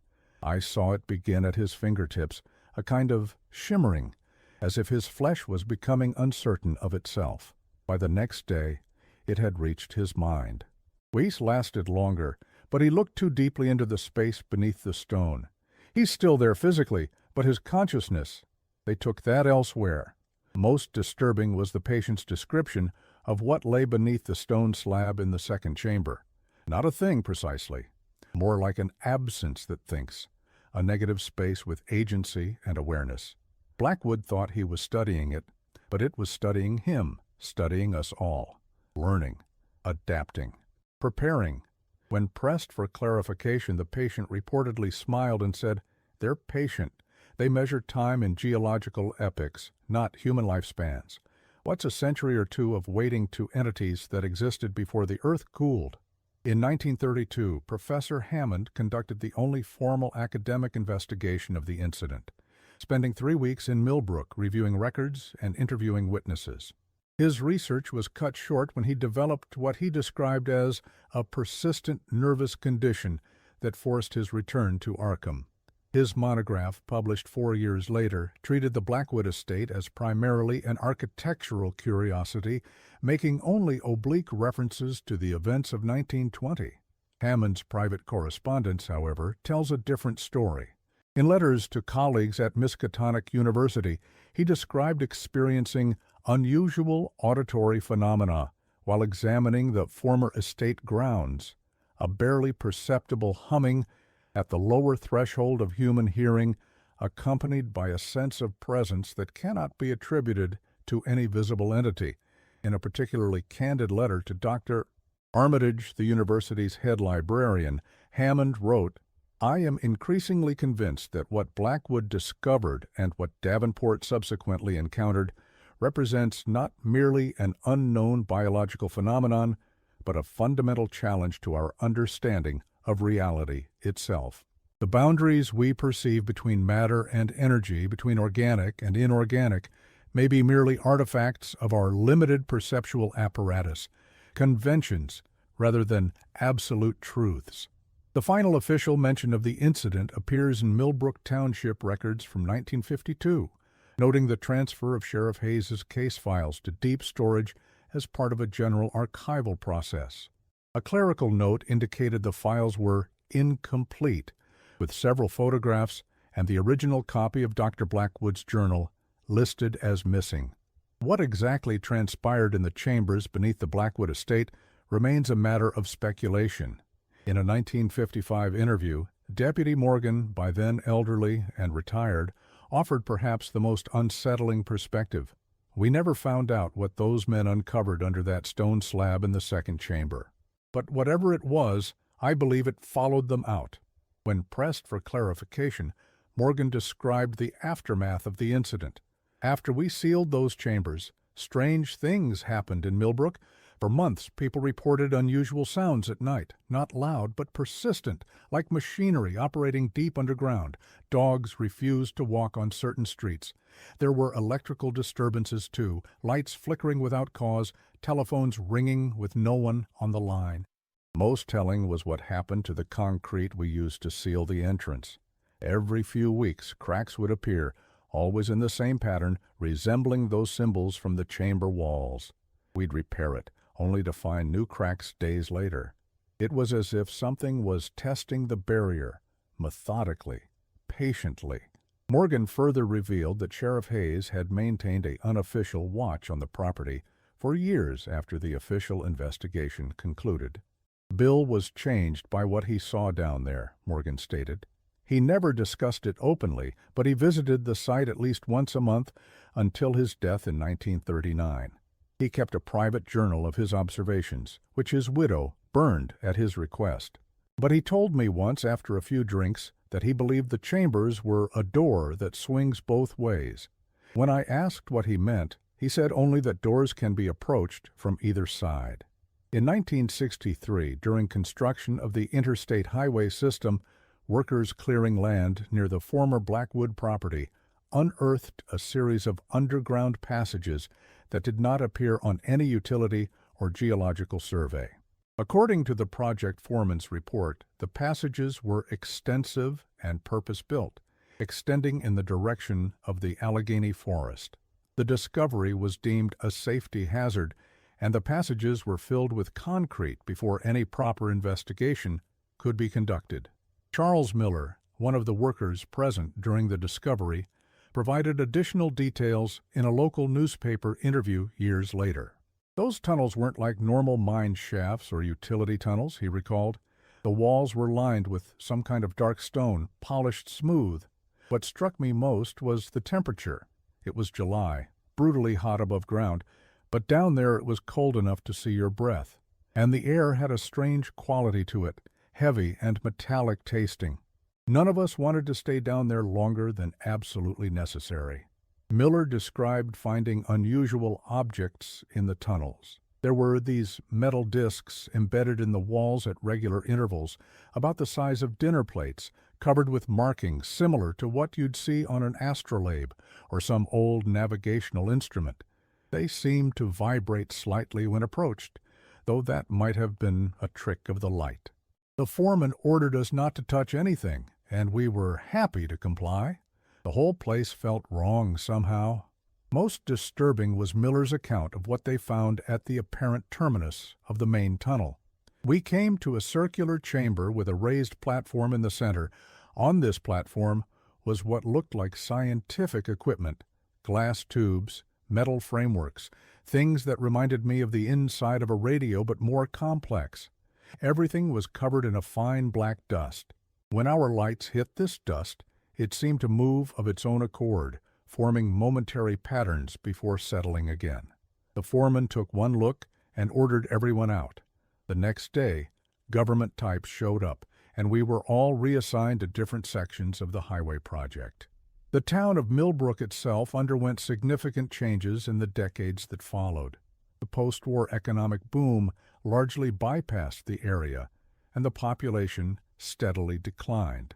I saw it begin at his fingertips, a kind of shimmering, as if his flesh was becoming uncertain of itself. By the next day, it had reached his mind. Weiss lasted longer, but he looked too deeply into the space beneath the stone. He's still there physically, but his consciousness, they took that elsewhere. Most disturbing was the patient's description of what lay beneath the stone slab in the second chamber. Not a thing, precisely. More like an absence that thinks, a negative space with agency and awareness. Blackwood thought he was studying it, but it was studying him, studying us all, learning, adapting, preparing. When pressed for clarification, the patient reportedly smiled and said, "They're patient. They measure time in geological epochs, not human lifespans. What's a century or two of waiting to entities that existed before the Earth cooled?" In 1932, Professor Hammond conducted the only formal academic investigation of the incident, spending 3 weeks in Millbrook reviewing records and interviewing witnesses. His research was cut short when he developed what he described as a persistent nervous condition that forced his return to Arkham. His monograph, published 4 years later, treated the Blackwood estate as primarily an architectural curiosity, making only oblique references to the events of 1920. Hammond's private correspondence, however, tells a different story. In letters to colleagues at Miskatonic University, he described experiencing unusual auditory phenomena while examining the former estate grounds, a barely perceptible humming at the lower threshold of human hearing, accompanied by a sense of presence that cannot be attributed to any visible entity. In a particularly candid letter to Dr. Armitage, the university's head librarian, Hammond wrote, "I am increasingly convinced that what Blackwood discovered and what Davenport subsequently encountered represents not merely an unknown biological phenomenon, but a fundamental challenge to our understanding of reality itself. The boundaries we perceive between matter and energy, between organic and inorganic, may be merely artifacts of our limited perceptual apparatus, conventions rather than absolute truths." The final official mention of the incident appears in Millbrook Township records from 1952, noting the transfer of Sheriff Hayes's case files to deep storage as part of a general archival process. A clerical note indicated the files were incomplete, with several photographs and the original copy of Dr. Blackwood's journal listed as missing. What exactly transpired in the chambers beneath the Blackwood estate remains a matter of speculation. In a 1955 interview, Deputy Morgan, by then elderly and retired, offered perhaps the most unsettling perspective. "We never found out what those men uncovered under that stone slab in the second chamber. But whatever it was, I believe it followed them out." When pressed for clarification, Morgan described the aftermath of the incident. "After we sealed those chambers, strange things happened in Millbrook. For months, people reported unusual sounds at night, not loud but persistent, like machinery operating deep underground. Dogs refused to walk on certain streets. There were electrical disturbances too, lights flickering without cause, telephones ringing with no one on the line." Most telling was what happened to the concrete we used to seal the entrance. Every few weeks, cracks would appear, always in the same pattern, resembling those symbols from the chamber walls. We'd repair it, only to find new cracks days later. It was as if something was testing the barrier, methodically, patiently. Morgan further revealed that Sheriff Hayes had maintained an unofficial watch on the property for years after the official investigation concluded. Bill was changed by what he saw down there, Morgan stated. He never discussed it openly, but he visited the site at least once a month until his death in 1939. He kept a private journal of his observations, which his widow burned at his request. But he told me once after a few drinks that he believed the chambers were a door that swings both ways. When I asked what he meant, he said only that doors can be approached from either side. In 1963, during construction of the interstate highway system, workers clearing land near the former Blackwood property unearthed a series of underground passages that did not appear on any utility or geological survey. According to the project foreman's report, the passages were extensive and purpose-built, extending in the direction of the Allegheny Forest. The discovery was deemed a safety hazard, and the passages were filled with concrete before any proper investigation could be conducted. Charles Miller, one of the workers present during the discovery, provided additional details in a local newspaper interview years later. Those tunnels weren't like normal mine shafts or utility tunnels, he recalled. The walls were lined with some kind of dark stone, polished smooth. What struck me most was the temperature. It was July, brutally hot above ground, but down there it was cold enough to see your breath. And the air had a strange quality to it, heavy and metallic tasting. None of us wanted to stay down there longer than absolutely necessary. Miller described finding unusual objects in the tunnels. There were these metal discs embedded in the walls at regular intervals, about the size of dinner plates, covered with markings similar to what you'd see on an astrolabe or some old navigational instrument. They seemed to vibrate slightly when approached, though that might have been a trick of the light. The foreman ordered us not to touch anything, and we were happy to comply. The whole place felt wrong somehow. Most disturbing was Miller's account of what they found at the apparent terminus of the main tunnel. We came to a circular chamber with a raised platform in the center. On this platform was what looked like scientific equipment, glass tubes, metal frameworks, things that reminded me of the inside of a radio but more complex. Everything was covered in a fine black dust. When our lights hit this dust, it seemed to move of its own accord, forming momentary patterns before settling again. The foreman took one look and ordered everyone out. The next day, government types showed up, and we were all reassigned to different sections of the highway project. The town of Millbrook itself underwent significant changes in the decades that followed. The post-war economic boom largely bypassed the area, and the population steadily declined.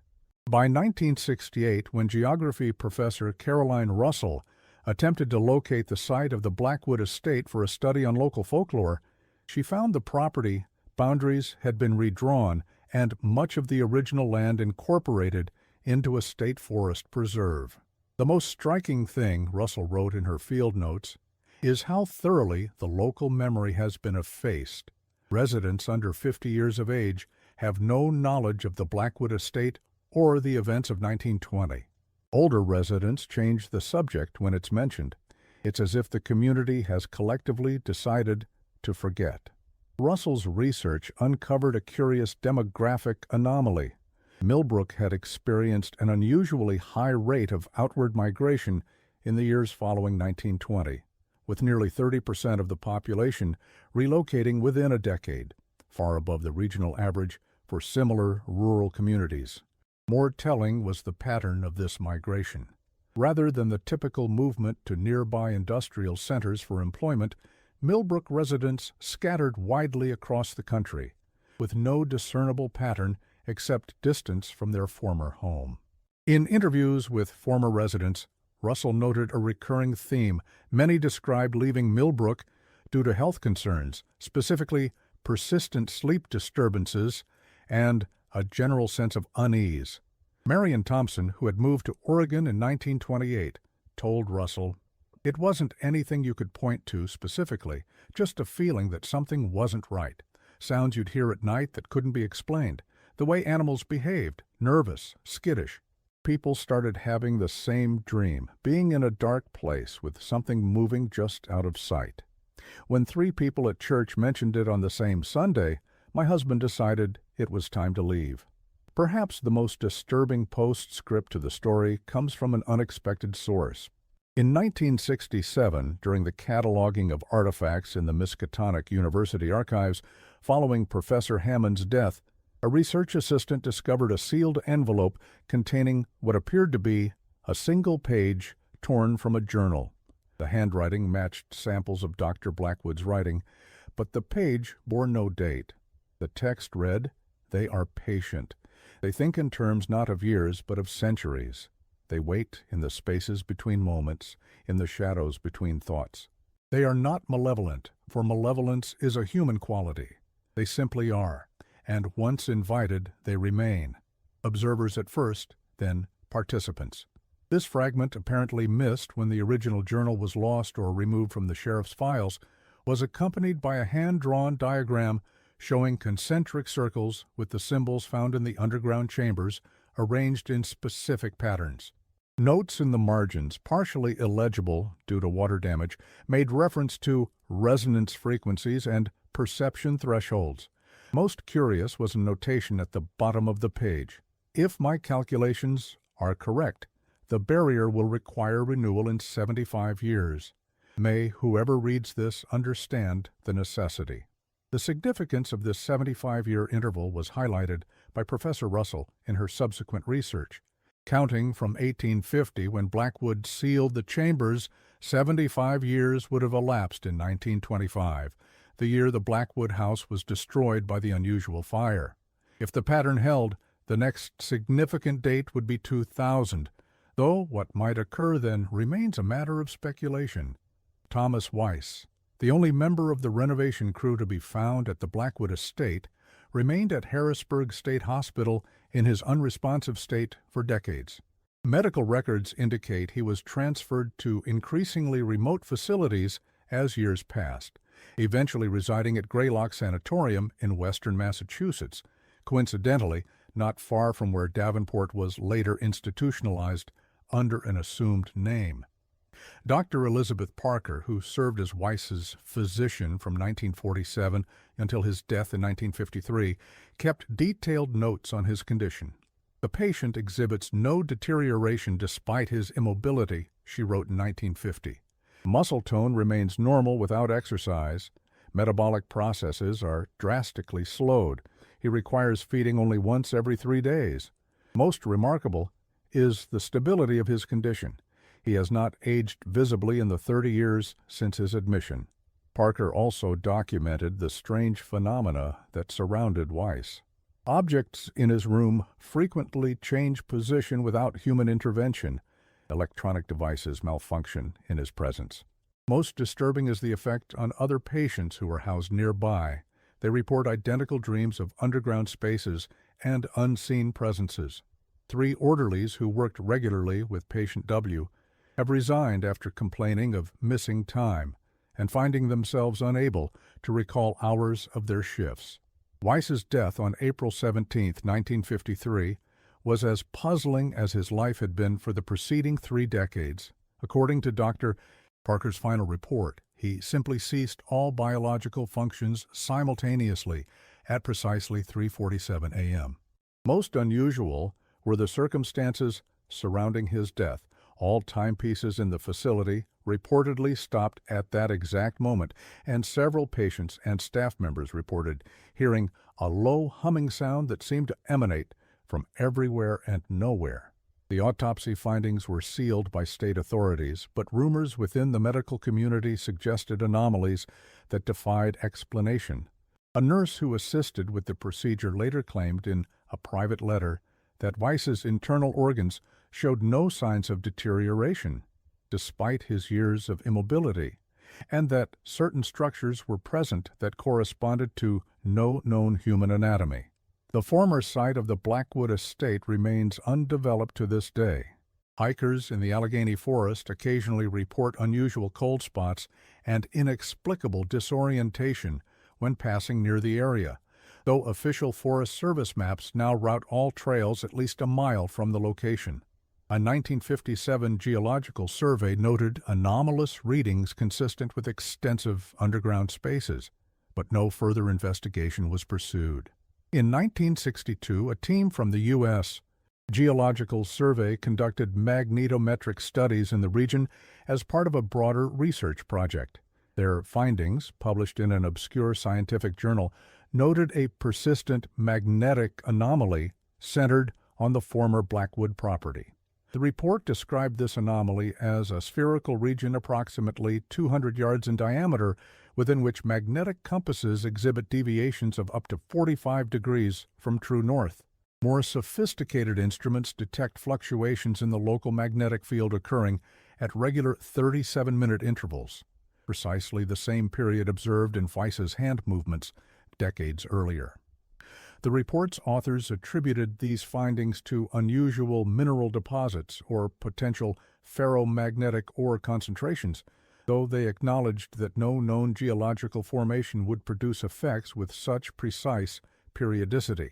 By 1968, when geography professor Caroline Russell attempted to locate the site of the Blackwood Estate for a study on local folklore, she found the property boundaries had been redrawn and much of the original land incorporated into a state forest preserve. The most striking thing, Russell wrote in her field notes, is how thoroughly the local memory has been effaced. Residents under 50 years of age have no knowledge of the Blackwood Estate or the events of 1920. Older residents change the subject when it's mentioned. It's as if the community has collectively decided to forget. Russell's research uncovered a curious demographic anomaly. Millbrook had experienced an unusually high rate of outward migration in the years following 1920, with nearly 30% of the population relocating within a decade, far above the regional average for similar rural communities. More telling was the pattern of this migration. Rather than the typical movement to nearby industrial centers for employment, Millbrook residents scattered widely across the country, with no discernible pattern except distance from their former home. In interviews with former residents, Russell noted a recurring theme. Many described leaving Millbrook due to health concerns, specifically persistent sleep disturbances and a general sense of unease. Marion Thompson, who had moved to Oregon in 1928, told Russell, "It wasn't anything you could point to specifically, just a feeling that something wasn't right. Sounds you'd hear at night that couldn't be explained. The way animals behaved, nervous, skittish. People started having the same dream, being in a dark place with something moving just out of sight. When 3 people at church mentioned it on the same Sunday, my husband decided it was time to leave." Perhaps the most disturbing postscript to the story comes from an unexpected source. In 1967, during the cataloging of artifacts in the Miskatonic University archives following Professor Hammond's death, a research assistant discovered a sealed envelope containing what appeared to be a single page torn from a journal. The handwriting matched samples of Dr. Blackwood's writing, but the page bore no date. The text read, "They are patient. They think in terms not of years but of centuries. They wait in the spaces between moments, in the shadows between thoughts. They are not malevolent, for malevolence is a human quality. They simply are, and once invited they remain. Observers at first than participants. This fragment, apparently missed when the original journal was lost or removed from the sheriff's files, was accompanied by a hand-drawn diagram showing concentric circles with the symbols found in the underground chambers arranged in specific patterns. Notes in the margins, partially illegible due to water damage, made reference to resonance frequencies and perception thresholds. Most curious was a notation at the bottom of the page. If my calculations are correct, the barrier will require renewal in 75 years. May whoever reads this understand the necessity. The significance of this 75-year interval was highlighted by Professor Russell in her subsequent research. Counting from 1850, when Blackwood sealed the chambers, 75 years would have elapsed in 1925, the year the Blackwood house was destroyed by the unusual fire. If the pattern held, the next significant date would be 2000, though what might occur then remains a matter of speculation. Thomas Weiss, the only member of the renovation crew to be found at the Blackwood estate, remained at Harrisburg State Hospital in his unresponsive state for decades. Medical records indicate he was transferred to increasingly remote facilities as years passed, eventually residing at Greylock Sanatorium in western Massachusetts, coincidentally not far from where Davenport was later institutionalized under an assumed name. Dr. Elizabeth Parker, who served as Weiss's physician from 1947 until his death in 1953, kept detailed notes on his condition. The patient exhibits no deterioration despite his immobility, she wrote in 1950. Muscle tone remains normal without exercise. Metabolic processes are drastically slowed. He requires feeding only once every 3 days. Most remarkable is the stability of his condition. He has not aged visibly in the 30 years since his admission. Parker also documented the strange phenomena that surrounded Weiss. Objects in his room frequently change position without human intervention. Electronic devices malfunction in his presence. Most disturbing is the effect on other patients who are housed nearby. They report identical dreams of underground spaces and unseen presences. 3 orderlies who worked regularly with patient W have resigned after complaining of missing time and finding themselves unable to recall hours of their shifts. Weiss's death on April 17, 1953, was as puzzling as his life had been for the preceding 3 decades. According to Dr. Parker's final report, he simply ceased all biological functions simultaneously at precisely 3:47 a.m. Most unusual were the circumstances surrounding his death. All timepieces in the facility reportedly stopped at that exact moment, and several patients and staff members reported hearing a low humming sound that seemed to emanate from everywhere and nowhere. The autopsy findings were sealed by state authorities, but rumors within the medical community suggested anomalies that defied explanation. A nurse who assisted with the procedure later claimed in a private letter that Weiss's internal organs showed no signs of deterioration, despite his years of immobility, and that certain structures were present that corresponded to no known human anatomy. The former site of the Blackwood estate remains undeveloped to this day. Hikers in the Allegheny Forest occasionally report unusual cold spots and inexplicable disorientation when passing near the area, though official Forest Service maps now route all trails at least a mile from the location. A 1957 geological survey noted anomalous readings consistent with extensive underground spaces, but no further investigation was pursued. In 1962, a team from the U.S. Geological Survey conducted magnetometric studies in the region as part of a broader research project. Their findings, published in an obscure scientific journal, noted a persistent magnetic anomaly centered on the former Blackwood property. The report described this anomaly as a spherical region approximately 200 yards in diameter within which magnetic compasses exhibit deviations of up to 45 degrees from true north. More sophisticated instruments detect fluctuations in the local magnetic field occurring at regular 37-minute intervals, precisely the same period observed in Weiss's hand movements decades earlier. The report's authors attributed these findings to unusual mineral deposits or potential ferromagnetic ore concentrations, though they acknowledged that no known geological formation would produce effects with such precise periodicity.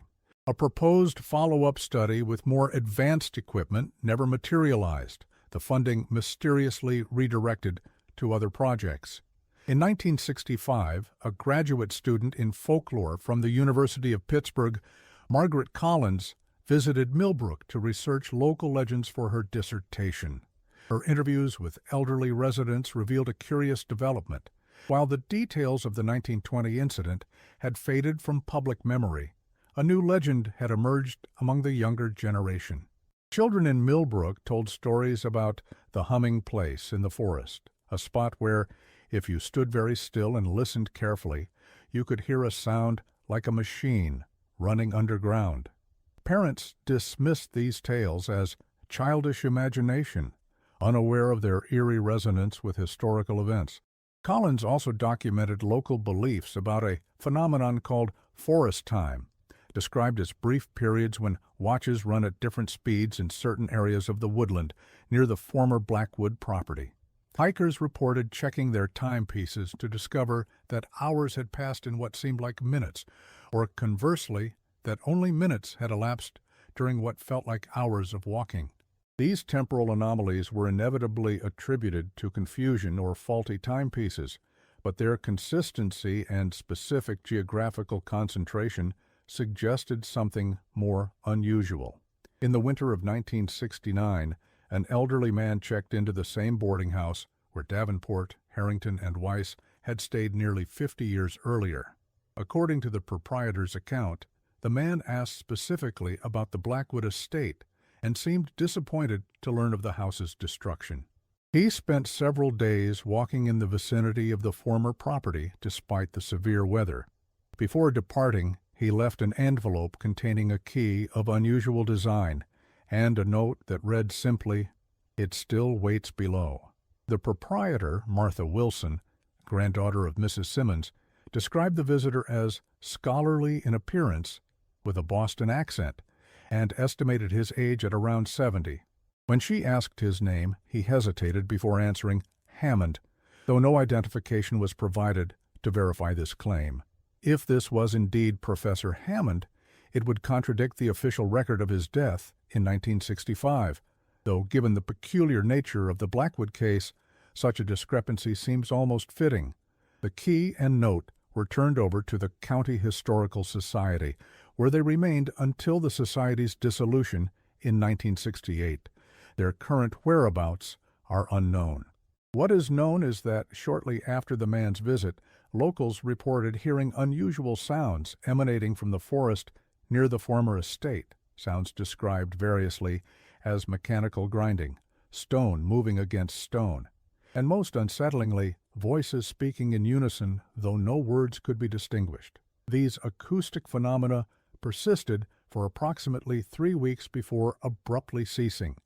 A proposed follow-up study with more advanced equipment never materialized, the funding mysteriously redirected to other projects. In 1965, a graduate student in folklore from the University of Pittsburgh, Margaret Collins, visited Millbrook to research local legends for her dissertation. Her interviews with elderly residents revealed a curious development. While the details of the 1920 incident had faded from public memory, a new legend had emerged among the younger generation. Children in Millbrook told stories about the humming place in the forest, a spot where, if you stood very still and listened carefully, you could hear a sound like a machine running underground. Parents dismissed these tales as childish imagination, unaware of their eerie resonance with historical events. Collins also documented local beliefs about a phenomenon called forest time, described as brief periods when watches run at different speeds in certain areas of the woodland near the former Blackwood property. Hikers reported checking their timepieces to discover that hours had passed in what seemed like minutes, or conversely, that only minutes had elapsed during what felt like hours of walking. These temporal anomalies were inevitably attributed to confusion or faulty timepieces, but their consistency and specific geographical concentration suggested something more unusual. In the winter of 1969, an elderly man checked into the same boarding house where Davenport, Harrington, and Weiss had stayed nearly 50 years earlier. According to the proprietor's account, the man asked specifically about the Blackwood estate and seemed disappointed to learn of the house's destruction. He spent several days walking in the vicinity of the former property despite the severe weather. Before departing, he left an envelope containing a key of unusual design and a note that read simply, "It still waits below." The proprietor, Martha Wilson, granddaughter of Mrs. Simmons, described the visitor as scholarly in appearance with a Boston accent and estimated his age at around 70. When she asked his name, he hesitated before answering Hammond, though no identification was provided to verify this claim. If this was indeed Professor Hammond, it would contradict the official record of his death in 1965, though given the peculiar nature of the Blackwood case, such a discrepancy seems almost fitting. The key and note were turned over to the County Historical Society, where they remained until the Society's dissolution in 1968. Their current whereabouts are unknown. What is known is that shortly after the man's visit, locals reported hearing unusual sounds emanating from the forest near the former estate, sounds described variously as mechanical grinding, stone moving against stone, and most unsettlingly, voices speaking in unison, though no words could be distinguished. These acoustic phenomena persisted for approximately 3 weeks before abruptly ceasing.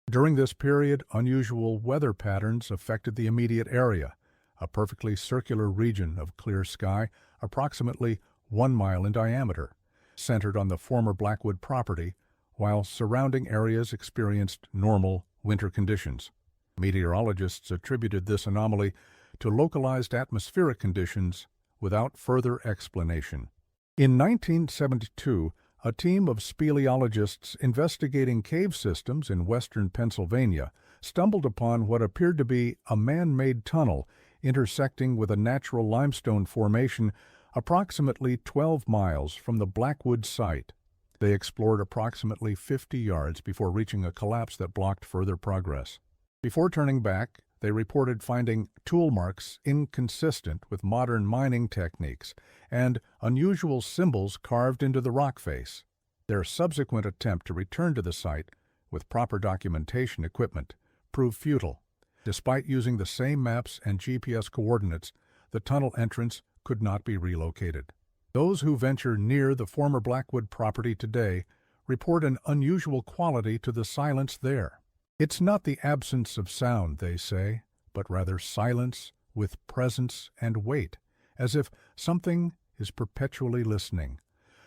During this period, unusual weather patterns affected the immediate area, a perfectly circular region of clear sky approximately 1 mile in diameter, centered on the former Blackwood property, while surrounding areas experienced normal winter conditions. Meteorologists attributed this anomaly to localized atmospheric conditions without further explanation. In 1972, a team of speleologists investigating cave systems in western Pennsylvania stumbled upon what appeared to be a man-made tunnel intersecting with a natural limestone formation approximately 12 miles from the Blackwood site. They explored approximately 50 yards before reaching a collapse that blocked further progress. Before turning back, they reported finding tool marks inconsistent with modern mining techniques and unusual symbols carved into the rock face. Their subsequent attempt to return to the site with proper documentation equipment proved futile. Despite using the same maps and GPS coordinates, the tunnel entrance could not be relocated. Those who venture near the former Blackwood property today report an unusual quality to the silence there. It's not the absence of sound, they say, but rather silence with presence and weight, as if something is perpetually listening.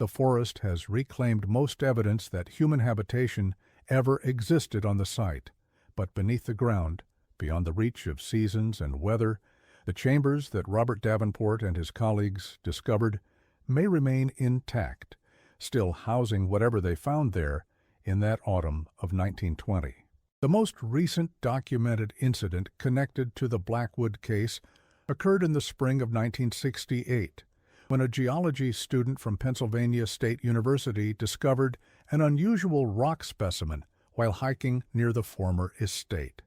The forest has reclaimed most evidence that human habitation ever existed on the site, but beneath the ground, beyond the reach of seasons and weather, the chambers that Robert Davenport and his colleagues discovered may remain intact, still housing whatever they found there in that autumn of 1920. The most recent documented incident connected to the Blackwood case occurred in the spring of 1968, when a geology student from Pennsylvania State University discovered an unusual rock specimen while hiking near the former estate.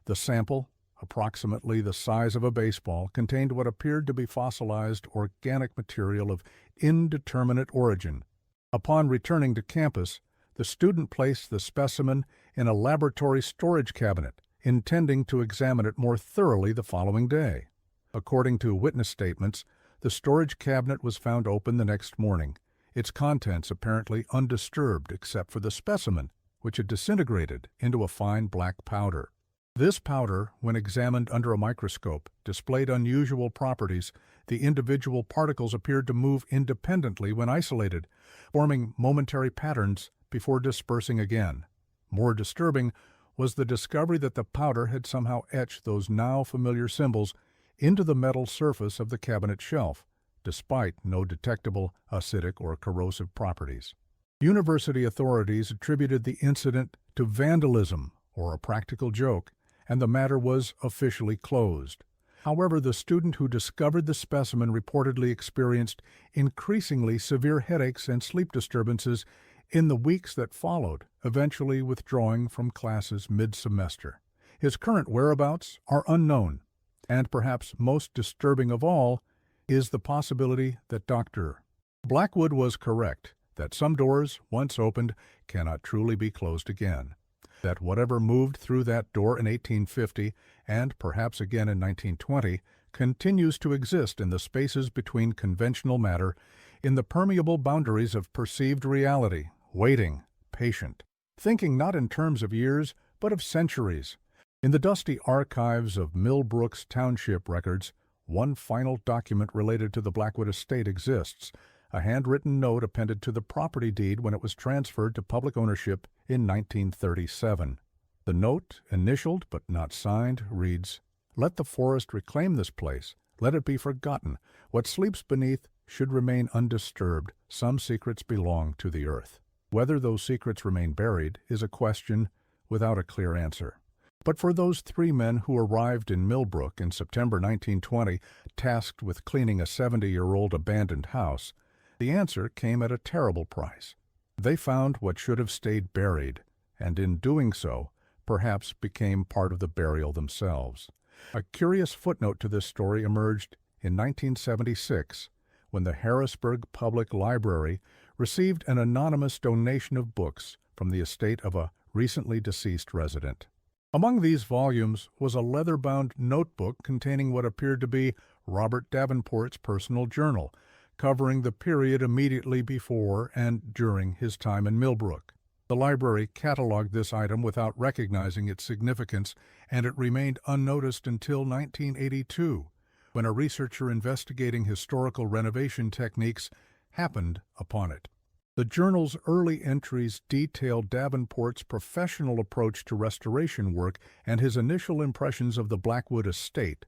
The sample, approximately the size of a baseball, contained what appeared to be fossilized organic material of indeterminate origin. Upon returning to campus, the student placed the specimen in a laboratory storage cabinet, intending to examine it more thoroughly the following day. According to witness statements, the storage cabinet was found open the next morning, its contents apparently undisturbed except for the specimen, which had disintegrated into a fine black powder. This powder, when examined under a microscope, displayed unusual properties. The individual particles appeared to move independently when isolated, forming momentary patterns before dispersing again. More disturbing was the discovery that the powder had somehow etched those now familiar symbols into the metal surface of the cabinet shelf, despite no detectable acidic or corrosive properties. University authorities attributed the incident to vandalism or a practical joke, and the matter was officially closed. However, the student who discovered the specimen reportedly experienced increasingly severe headaches and sleep disturbances in the weeks that followed, eventually withdrawing from classes mid-semester. His current whereabouts are unknown, and perhaps most disturbing of all is the possibility that Dr. Blackwood was correct, that some doors, once opened, cannot truly be closed again, that whatever moved through that door in 1850, and perhaps again in 1920, continues to exist in the spaces between conventional matter, in the permeable boundaries of perceived reality, waiting, patient, thinking not in terms of years, but of centuries. In the dusty archives of Millbrook's Township records, one final document related to the Blackwood estate exists, a handwritten note appended to the property deed when it was transferred to public ownership in 1937. The note, initialed but not signed, reads, "Let the forest reclaim this place. Let it be forgotten. What sleeps beneath should remain undisturbed. Some secrets belong to the earth." Whether those secrets remain buried is a question without a clear answer. But for those three men who arrived in Millbrook in September 1920, tasked with cleaning a 70-year-old abandoned house, the answer came at a terrible price. They found what should have stayed buried, and in doing so, perhaps became part of the burial themselves. A curious footnote to this story emerged in 1976, when the Harrisburg Public Library received an anonymous donation of books from the estate of a recently deceased resident. Among these volumes was a leather-bound notebook containing what appeared to be Robert Davenport's personal journal, covering the period immediately before and during his time in Millbrook. The library cataloged this item without recognizing its significance, and it remained unnoticed until 1982, when a researcher investigating historical renovation techniques happened upon it. The journal's early entries detailed Davenport's professional approach to restoration work and his initial impressions of the Blackwood estate,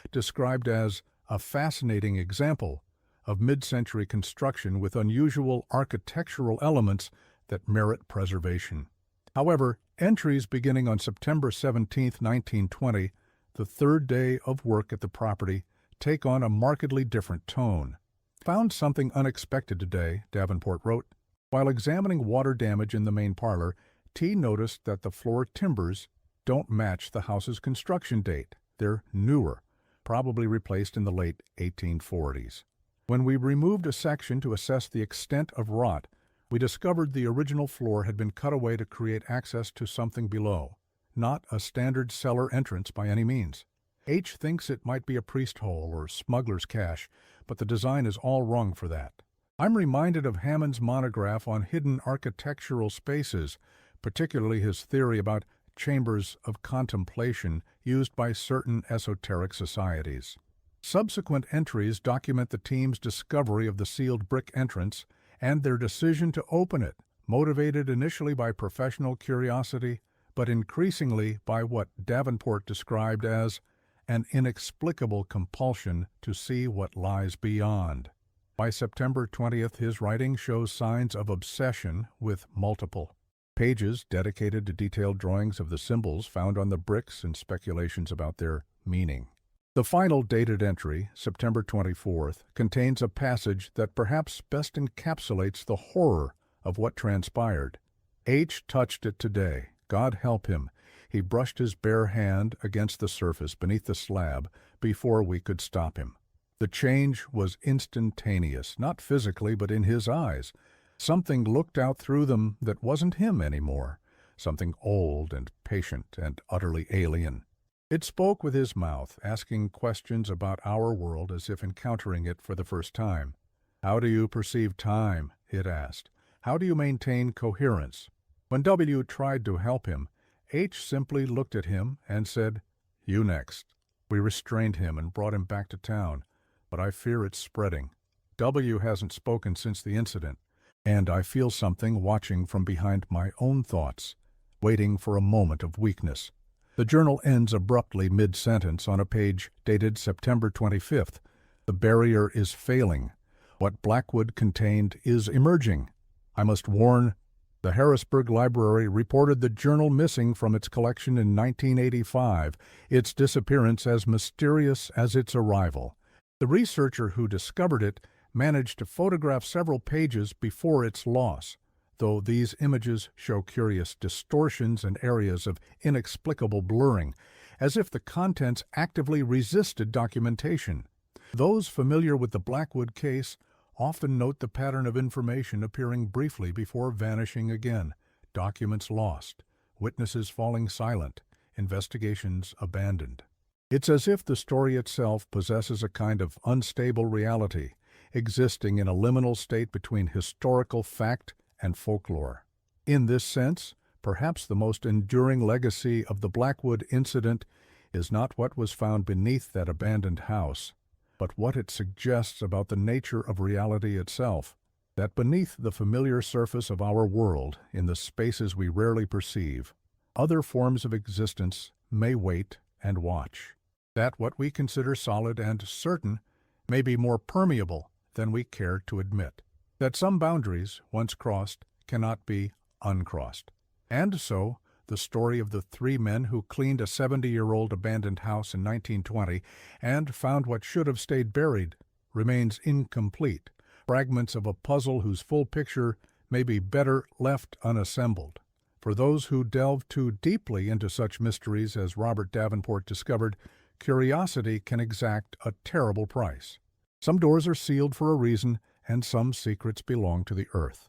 described as a fascinating example of mid-century construction with unusual architectural elements that merit preservation. However, entries beginning on September 17, 1920, the third day of work at the property, take on a markedly different tone. "Found something unexpected today," Davenport wrote. While examining water damage in the main parlor, T noticed that the floor timbers don't match the house's construction date. They're newer, probably replaced in the late 1840s. When we removed a section to assess the extent of rot, we discovered the original floor had been cut away to create access to something below, not a standard cellar entrance by any means. H thinks it might be a priest hole or smuggler's cache, but the design is all wrong for that. I'm reminded of Hammond's monograph on hidden architectural spaces, particularly his theory about chambers of contemplation used by certain esoteric societies. Subsequent entries document the team's discovery of the sealed brick entrance and their decision to open it, motivated initially by professional curiosity, but increasingly by what Davenport described as an inexplicable compulsion to see what lies beyond. By September 20th, his writing shows signs of obsession with multiple pages dedicated to detailed drawings of the symbols found on the bricks and speculations about their meaning. The final dated entry, September 24th, contains a passage that perhaps best encapsulates the horror of what transpired. H. touched it today. God help him. He brushed his bare hand against the surface beneath the slab before we could stop him. The change was instantaneous, not physically, but in his eyes. Something looked out through them that wasn't him anymore, something old and patient and utterly alien. It spoke with his mouth, asking questions about our world as if encountering it for the first time. "How do you perceive time?" it asked. "How do you maintain coherence?" When W. tried to help him, H. simply looked at him and said, "You next." We restrained him and brought him back to town, but I fear it's spreading. W. hasn't spoken since the incident, and I feel something watching from behind my own thoughts, waiting for a moment of weakness. The journal ends abruptly mid-sentence on a page dated September 25th. The barrier is failing. What Blackwood contained is emerging. I must warn, the Harrisburg Library reported the journal missing from its collection in 1985, its disappearance as mysterious as its arrival. The researcher who discovered it managed to photograph several pages before its loss, though these images show curious distortions and areas of inexplicable blurring, as if the contents actively resisted documentation. Those familiar with the Blackwood case often note the pattern of information appearing briefly before vanishing again, documents lost, witnesses falling silent, investigations abandoned. It's as if the story itself possesses a kind of unstable reality, existing in a liminal state between historical fact and folklore. In this sense, perhaps the most enduring legacy of the Blackwood incident is not what was found beneath that abandoned house, but what it suggests about the nature of reality itself, that beneath the familiar surface of our world, in the spaces we rarely perceive, other forms of existence may wait and watch, that what we consider solid and certain may be more permeable than we care to admit, that some boundaries, once crossed, cannot be uncrossed. And so, the story of the three men who cleaned a 70-year-old abandoned house in 1920 and found what should have stayed buried remains incomplete, fragments of a puzzle whose full picture may be better left unassembled. For those who delve too deeply into such mysteries as Robert Davenport discovered, curiosity can exact a terrible price. Some doors are sealed for a reason, and some secrets belong to the earth.